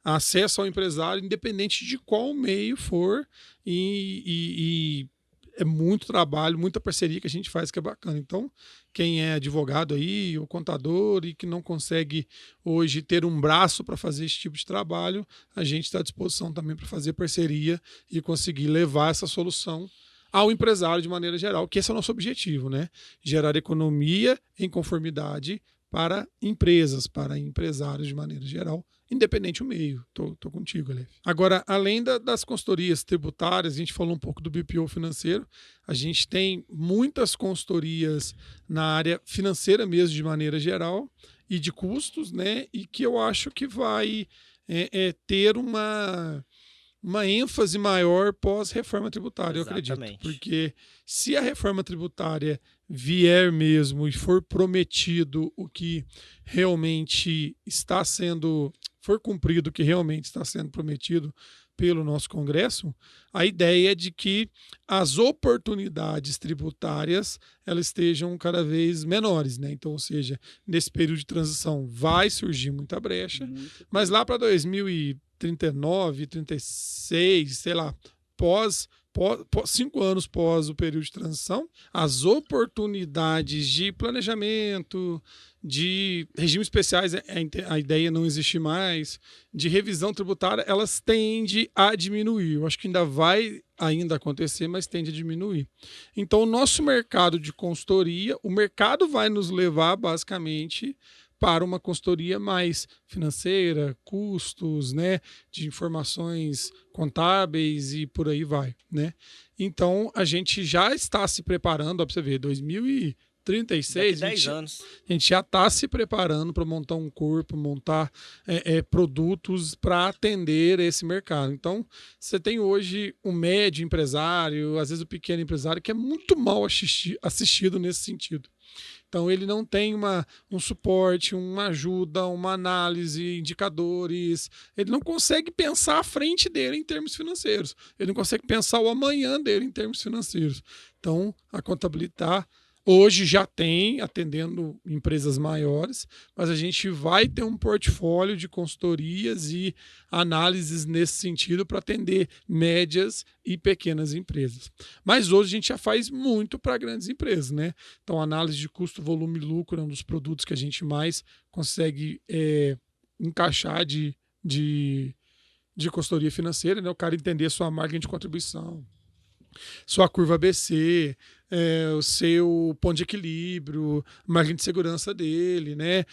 acesso ao empresário, independente de qual meio for, e é muito trabalho, muita parceria que a gente faz que é bacana. Então, quem é advogado aí, ou contador, e que não consegue hoje ter um braço para fazer esse tipo de trabalho, a gente está à disposição também para fazer parceria e conseguir levar essa solução ao empresário de maneira geral, que esse é o nosso objetivo, né? Gerar economia em conformidade para empresas, para empresários de maneira geral, independente do meio. Tô contigo, Aleph. Agora, além das consultorias tributárias, a gente falou um pouco do BPO financeiro, a gente tem muitas consultorias na área financeira mesmo, de maneira geral, e de custos, né? E que eu acho que vai ter uma ênfase maior pós-reforma tributária, Exatamente. eu acredito. Porque se a reforma tributária vier mesmo e for prometido o que realmente está sendo, for cumprido o que realmente está sendo prometido pelo nosso Congresso, a ideia é de que as oportunidades tributárias elas estejam cada vez menores, né? Então, ou seja, nesse período de transição vai surgir muita brecha, mas lá para 2039, 36, sei lá, 5 anos pós o período de transição, as oportunidades de planejamento, de regimes especiais, a ideia não existe mais, de revisão tributária, elas tendem a diminuir. Eu acho que ainda vai acontecer, mas tende a diminuir. Então, o nosso mercado de consultoria, o mercado vai nos levar basicamente para uma consultoria mais financeira, custos, né, de informações contábeis e por aí vai, né? Então, a gente já está se preparando, ó, para você ver, 2036, daqui 10 anos. A gente já está se preparando para montar um corpo, montar produtos para atender esse mercado. Então, você tem hoje um médio empresário, às vezes o pequeno empresário, que é muito mal assistido nesse sentido. Então, ele não tem um suporte, uma ajuda, uma análise, indicadores. Ele não consegue pensar à frente dele em termos financeiros. Ele não consegue pensar o amanhã dele em termos financeiros. Então, a Contabilitar hoje já tem, atendendo empresas maiores, mas a gente vai ter um portfólio de consultorias e análises nesse sentido para atender médias e pequenas empresas. Mas hoje a gente já faz muito para grandes empresas, né? Então, análise de custo, volume e lucro é um dos produtos que a gente mais consegue encaixar de consultoria financeira, né? O cara entender sua margem de contribuição, sua curva ABC, o seu ponto de equilíbrio, margem de segurança dele, né?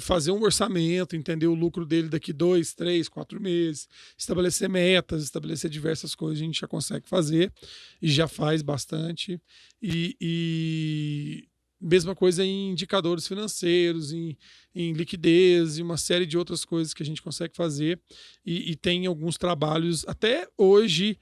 Fazer um orçamento, entender o lucro dele daqui 2, 3, 4 meses, estabelecer metas, estabelecer diversas coisas, a gente já consegue fazer e já faz bastante. E mesma coisa em indicadores financeiros, em liquidez e uma série de outras coisas que a gente consegue fazer e tem alguns trabalhos até hoje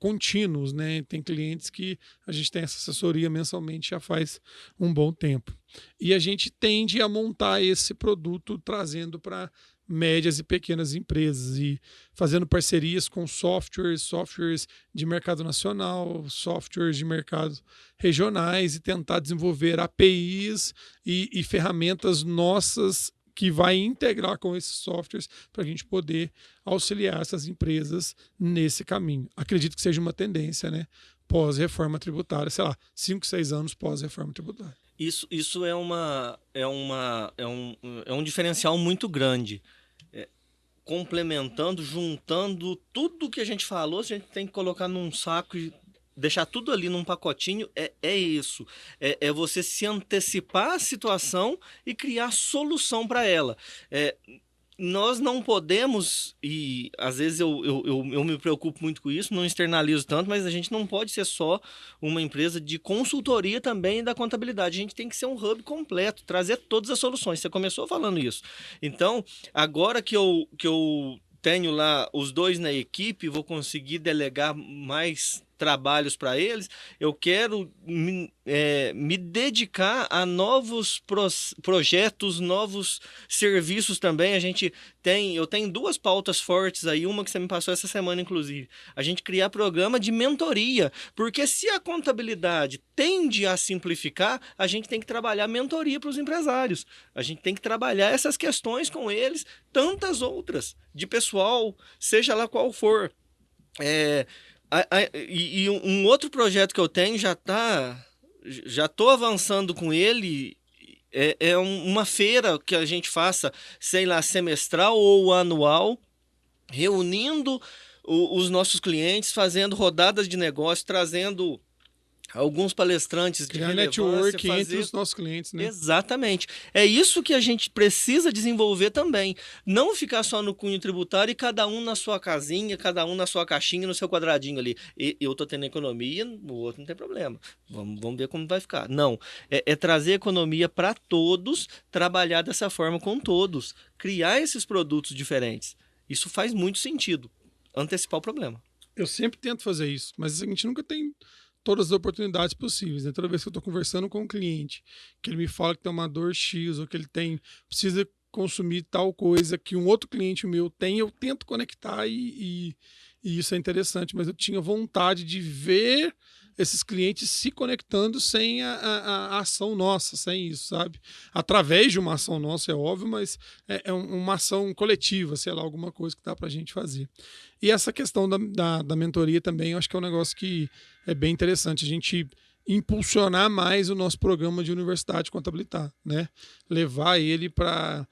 contínuos, né? Tem clientes que a gente tem essa assessoria mensalmente já faz um bom tempo. E a gente tende a montar esse produto trazendo para médias e pequenas empresas e fazendo parcerias com softwares de mercado nacional, softwares de mercado regionais e tentar desenvolver APIs e ferramentas nossas que vai integrar com esses softwares para a gente poder auxiliar essas empresas nesse caminho. Acredito que seja uma tendência, né? Pós-reforma tributária, sei lá, 5, 6 anos pós-reforma tributária. Isso é um diferencial muito grande. Complementando, juntando tudo que a gente falou, a gente tem que colocar num saco e deixar tudo ali num pacotinho. É isso. É você se antecipar à situação e criar solução para ela. Nós não podemos, e às vezes eu me preocupo muito com isso, não externalizo tanto, mas a gente não pode ser só uma empresa de consultoria também da contabilidade. A gente tem que ser um hub completo, trazer todas as soluções. Você começou falando isso. Então, agora que eu tenho lá os 2 na equipe, vou conseguir delegar mais trabalhos para eles, eu quero me dedicar a novos projetos, novos serviços também. Eu tenho 2 pautas fortes aí, uma que você me passou essa semana, inclusive. A gente criar programa de mentoria, porque se a contabilidade tende a simplificar, a gente tem que trabalhar mentoria para os empresários. A gente tem que trabalhar essas questões com eles, tantas outras, de pessoal, seja lá qual for. E um outro projeto que eu tenho já estou avançando com ele, uma feira que a gente faça, sei lá, semestral ou anual, reunindo os nossos clientes, fazendo rodadas de negócio, trazendo alguns palestrantes de relevância, network entre os nossos clientes, né? Exatamente. É isso que a gente precisa desenvolver também. Não ficar só no cunho tributário e cada um na sua casinha, cada um na sua caixinha, no seu quadradinho ali. Eu tô tendo economia, o outro não tem problema. Vamos ver como vai ficar. Não. É trazer economia para todos, trabalhar dessa forma com todos. Criar esses produtos diferentes. Isso faz muito sentido. Antecipar o problema. Eu sempre tento fazer isso, mas a gente nunca tem todas as oportunidades possíveis, né? Toda vez que eu estou conversando com um cliente, que ele me fala que tem uma dor X ou que ele precisa consumir tal coisa que um outro cliente meu tem, eu tento conectar e isso é interessante, mas eu tinha vontade de ver esses clientes se conectando sem a ação nossa, sem isso, sabe? Através de uma ação nossa, é óbvio, mas é uma ação coletiva, sei lá, alguma coisa que dá pra gente fazer. E essa questão da mentoria também, eu acho que é um negócio que é bem interessante, a gente impulsionar mais o nosso programa de Universidade de Contabilitar, né? Levar ele para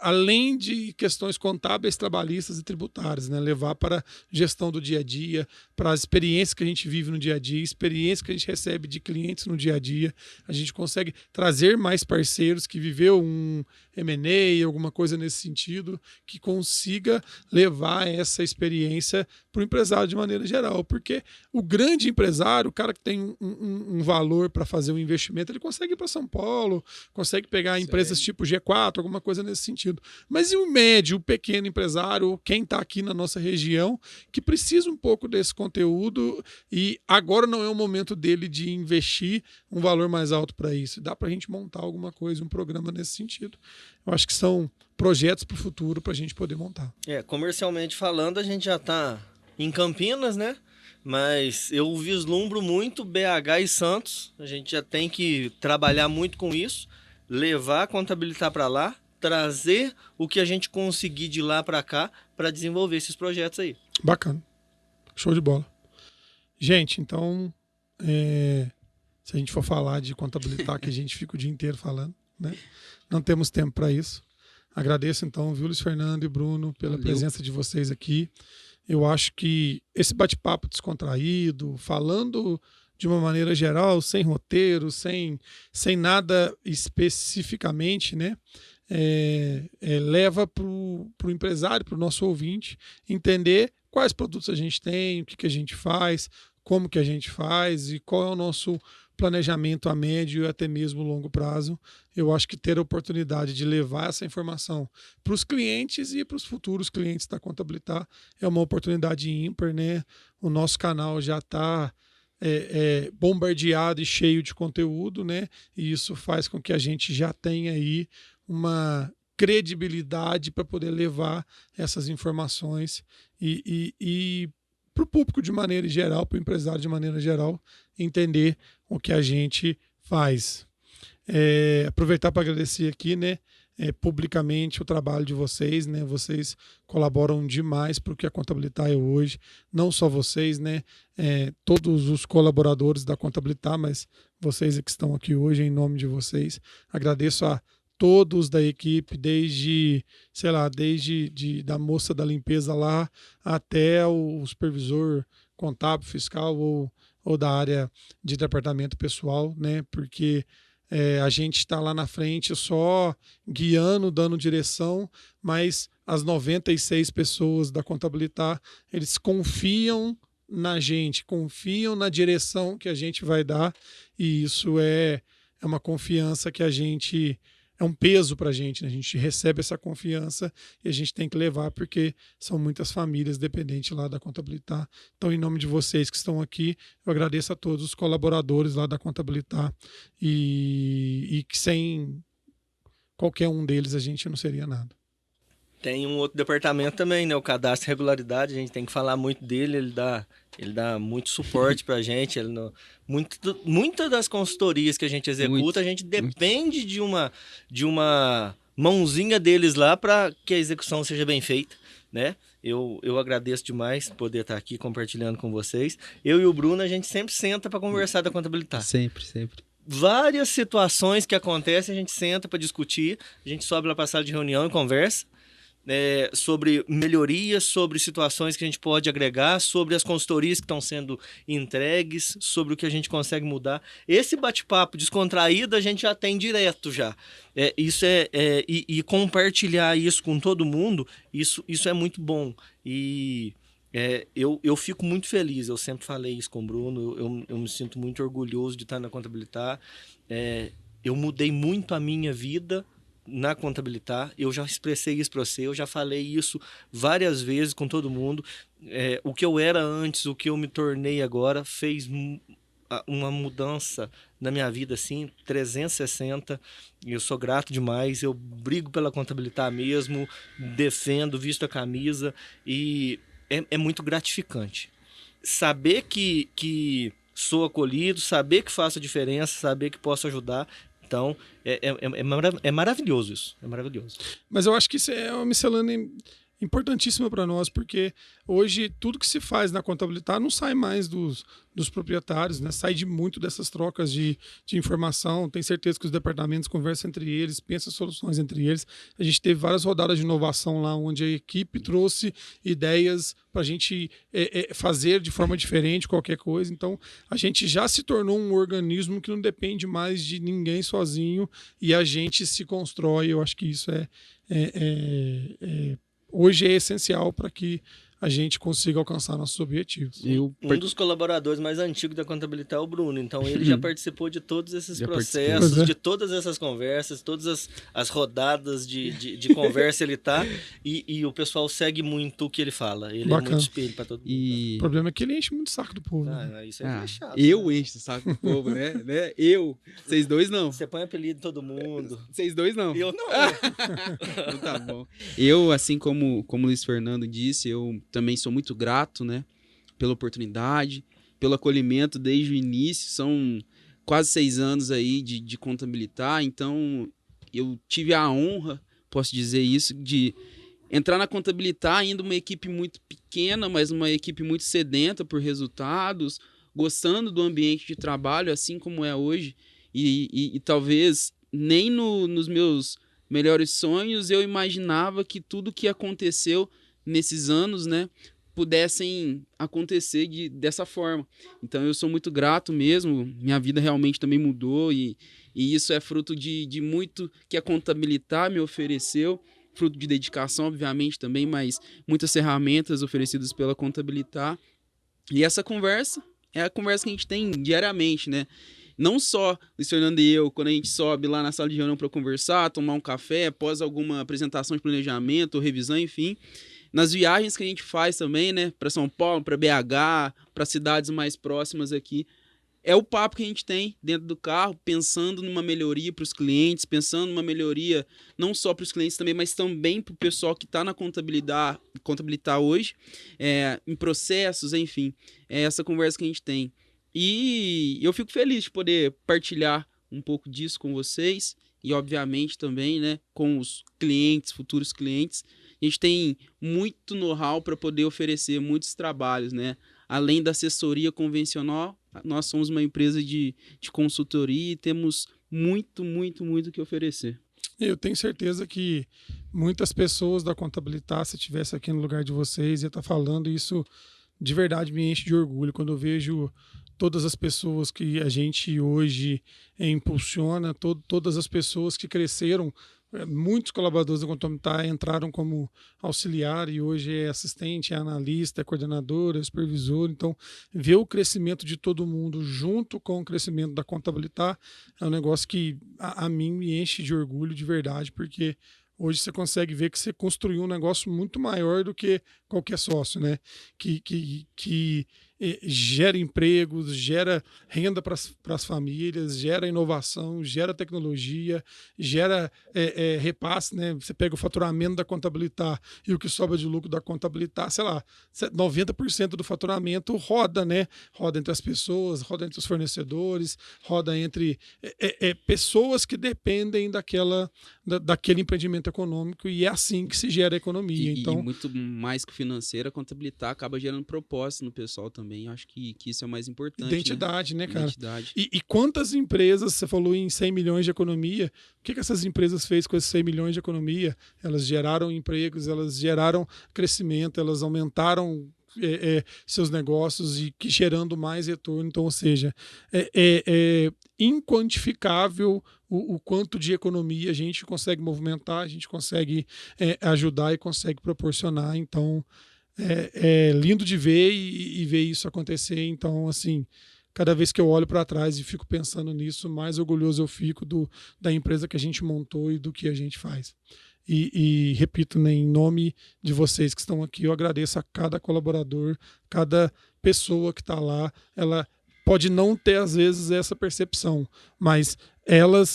além de questões contábeis, trabalhistas e tributárias, né? Levar para gestão do dia a dia, para as experiências que a gente vive no dia a dia, experiências que a gente recebe de clientes no dia a dia. A gente consegue trazer mais parceiros que viveu um M&A, alguma coisa nesse sentido, que consiga levar essa experiência para o empresário de maneira geral. Porque o grande empresário, o cara que tem um valor para fazer um investimento, ele consegue ir para São Paulo, consegue pegar empresas tipo G4, alguma coisa nesse sentido. Mas e o médio, o pequeno empresário, quem está aqui na nossa região, que precisa um pouco desse conteúdo e agora não é o momento dele de investir um valor mais alto para isso. Dá para a gente montar alguma coisa, um programa nesse sentido. Eu acho que são projetos para o futuro para a gente poder montar. Comercialmente falando, a gente já está em Campinas, né? Mas eu vislumbro muito BH e Santos. A gente já tem que trabalhar muito com isso, levar a contabilitar para lá, trazer o que a gente conseguir de lá para cá para desenvolver esses projetos aí. Bacana. Show de bola. Gente, então, se a gente for falar de contabilitar, que a gente fica o dia inteiro falando, né? Não temos tempo para isso. Agradeço, então, viu, Luiz Fernando e Bruno, pela presença de vocês aqui. Eu acho que esse bate-papo descontraído, falando de uma maneira geral, sem roteiro, sem nada especificamente, né? Leva para o empresário, para o nosso ouvinte, entender quais produtos a gente tem, o que a gente faz, como que a gente faz e qual é o nosso planejamento a médio e até mesmo longo prazo. Eu acho que ter a oportunidade de levar essa informação para os clientes e para os futuros clientes da Contabilitar é uma oportunidade ímpar, né? O nosso canal já está bombardeado e cheio de conteúdo, né? E isso faz com que a gente já tenha aí uma credibilidade para poder levar essas informações e para o público de maneira geral, para o empresário de maneira geral, entender o que a gente faz. Aproveitar para agradecer aqui, né? Publicamente o trabalho de vocês, né? Vocês colaboram demais para o que a Contabilitar é hoje. Não só vocês, né? Todos os colaboradores da Contabilitar, mas vocês que estão aqui hoje, em nome de vocês. Agradeço a todos da equipe, desde da moça da limpeza lá até o supervisor contábil, fiscal ou da área de departamento pessoal, né? Porque a gente está lá na frente só guiando, dando direção, mas as 96 pessoas da Contabilitar, eles confiam na gente, confiam na direção que a gente vai dar, e isso é uma confiança que é um peso para a gente, né? A gente recebe essa confiança e a gente tem que levar, porque são muitas famílias dependentes lá da Contabilitar. Então, em nome de vocês que estão aqui, eu agradeço a todos os colaboradores lá da Contabilitar e que sem qualquer um deles a gente não seria nada. Tem um outro departamento também, né? O cadastro e regularidade, a gente tem que falar muito dele, ele dá muito suporte pra gente. Muitas das consultorias que a gente executa, a gente depende de uma mãozinha deles lá para que a execução seja bem feita, né? Eu agradeço demais poder estar aqui compartilhando com vocês. Eu e o Bruno, a gente sempre senta para conversar da Contabilitar. Sempre. Várias situações que acontecem, a gente senta para discutir, a gente sobe lá para a sala de reunião e conversa. Sobre melhorias, sobre situações que a gente pode agregar, sobre as consultorias que estão sendo entregues, sobre o que a gente consegue mudar. Esse bate-papo descontraído a gente já tem direto já. E compartilhar isso com todo mundo, isso é muito bom. E eu fico muito feliz, eu sempre falei isso com o Bruno, eu me sinto muito orgulhoso de estar na Contabilitar. Eu mudei muito a minha vida na Contabilitar, eu já expressei isso para você, eu já falei isso várias vezes com todo mundo. O que eu era antes, o que eu me tornei agora, fez uma mudança na minha vida, assim, 360. Eu sou grato demais, eu brigo pela Contabilitar mesmo, defendo, visto a camisa, e é muito gratificante. Saber que sou acolhido, saber que faço a diferença, saber que posso ajudar. Então, é maravilhoso isso, é maravilhoso. Mas eu acho que isso é uma miscelânea importantíssima para nós, porque hoje tudo que se faz na Contabilitar não sai mais dos proprietários, né? Sai de muito dessas trocas de informação. Tenho certeza que os departamentos conversam entre eles, pensam soluções entre eles. A gente teve várias rodadas de inovação lá, onde a equipe trouxe ideias para a gente fazer de forma diferente qualquer coisa. Então, a gente já se tornou um organismo que não depende mais de ninguém sozinho, e a gente se constrói. Eu acho que isso hoje é essencial para que a gente consiga alcançar nossos objetivos. Um dos colaboradores mais antigos da Contabilitar é o Bruno, então ele já participou de todos esses processos, de todas essas conversas, todas as rodadas de conversa ele tá, e o pessoal segue muito o que ele fala. Ele é muito espelho para todo mundo. O problema é que ele enche muito o saco do povo. Isso é chato. Eu encho o saco do povo, né? Vocês dois não. Você põe apelido em todo mundo. Vocês dois não. Eu não. Então tá bom. Eu, assim como o Luiz Fernando disse, eu também sou muito grato, né, pela oportunidade, pelo acolhimento desde o início. São quase 6 anos aí de Contabilitar, então eu tive a honra, posso dizer isso, de entrar na Contabilitar ainda uma equipe muito pequena, mas uma equipe muito sedenta por resultados, gostando do ambiente de trabalho, assim como é hoje, e talvez nem nos meus melhores sonhos eu imaginava que tudo que aconteceu nesses anos, né, pudessem acontecer dessa forma. Então eu sou muito grato mesmo, minha vida realmente também mudou, e isso é fruto de muito que a Contabilitar me ofereceu, fruto de dedicação, obviamente, também, mas muitas ferramentas oferecidas pela Contabilitar. E essa conversa é a conversa que a gente tem diariamente, né? Não só Luiz Fernando e eu, quando a gente sobe lá na sala de reunião para conversar, tomar um café, após alguma apresentação de planejamento ou revisão, enfim, nas viagens que a gente faz também, né, para São Paulo, para BH, para cidades mais próximas aqui, é o papo que a gente tem dentro do carro, pensando numa melhoria para os clientes, pensando numa melhoria não só para os clientes também, mas também para o pessoal que está na contabilitar hoje, em processos, enfim. É essa conversa que a gente tem. E eu fico feliz de poder partilhar um pouco disso com vocês e, obviamente, também, né, com os clientes, futuros clientes. A gente tem muito know-how para poder oferecer muitos trabalhos, né? Além da assessoria convencional, nós somos uma empresa de consultoria e temos muito o que oferecer. Eu tenho certeza que muitas pessoas da Contabilitar, se estivesse aqui no lugar de vocês, ia estar falando, e isso de verdade me enche de orgulho quando eu vejo todas as pessoas que a gente hoje impulsiona, todas as pessoas que cresceram. Muitos colaboradores da Contabilitar entraram como auxiliar e hoje é assistente, é analista, é coordenador, é supervisor. Então, ver o crescimento de todo mundo junto com o crescimento da Contabilitar é um negócio que a mim me enche de orgulho de verdade, porque hoje você consegue ver que você construiu um negócio muito maior do que qualquer sócio, né? Que gera empregos, gera renda para as famílias, gera inovação, gera tecnologia, gera repasse, né? Você pega o faturamento da Contabilitar e o que sobra de lucro da Contabilitar, sei lá, 90% do faturamento roda, né? Roda entre as pessoas, roda entre os fornecedores, roda entre pessoas que dependem daquele empreendimento econômico, e é assim que se gera a economia. Então, e muito mais que financeira, a Contabilitar acaba gerando propósito no pessoal também. Eu acho que isso é o mais importante. Identidade, né, cara? Identidade. E quantas empresas, você falou em 100 milhões de economia, o que essas empresas fez com esses 100 milhões de economia? Elas geraram empregos, elas geraram crescimento, elas aumentaram seus negócios e que gerando mais retorno. Então, ou seja, é inquantificável o quanto de economia a gente consegue movimentar, a gente consegue ajudar e consegue proporcionar. Então, é lindo de ver e ver isso acontecer. Então, assim, cada vez que eu olho para trás e fico pensando nisso, mais orgulhoso eu fico da empresa que a gente montou e do que a gente faz. E repito, né, em nome de vocês que estão aqui, eu agradeço a cada colaborador, cada pessoa que está lá. Ela pode não ter, às vezes, essa percepção, mas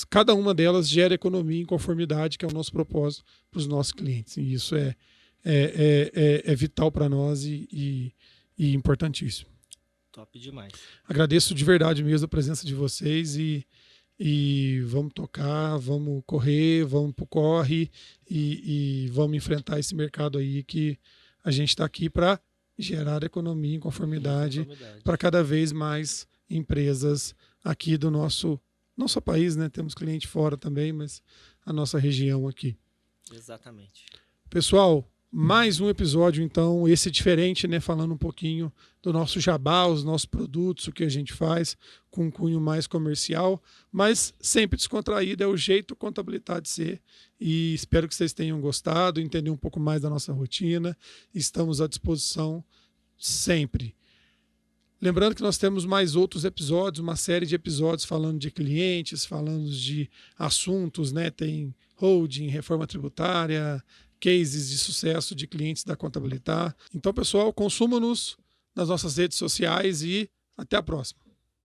cada uma delas gera economia em conformidade, que é o nosso propósito para os nossos clientes. E isso é vital para nós e importantíssimo. Top demais. Agradeço de verdade mesmo a presença de vocês e vamos tocar, vamos correr, vamos pro corre e vamos enfrentar esse mercado aí que a gente está aqui para gerar economia em conformidade para cada vez mais empresas aqui do nosso país, né? Temos cliente fora também, mas a nossa região aqui. Exatamente. Pessoal, mais um episódio, então, esse diferente, né? Falando um pouquinho do nosso jabá, os nossos produtos, o que a gente faz, com um cunho mais comercial, mas sempre descontraído, é o jeito Contabilitar de ser. E espero que vocês tenham gostado, entender um pouco mais da nossa rotina. Estamos à disposição sempre. Lembrando que nós temos mais outros episódios, uma série de episódios falando de clientes, falando de assuntos, né? Tem holding, reforma tributária, cases de sucesso de clientes da Contabilitar. Então, pessoal, consuma-nos nas nossas redes sociais e até a próxima.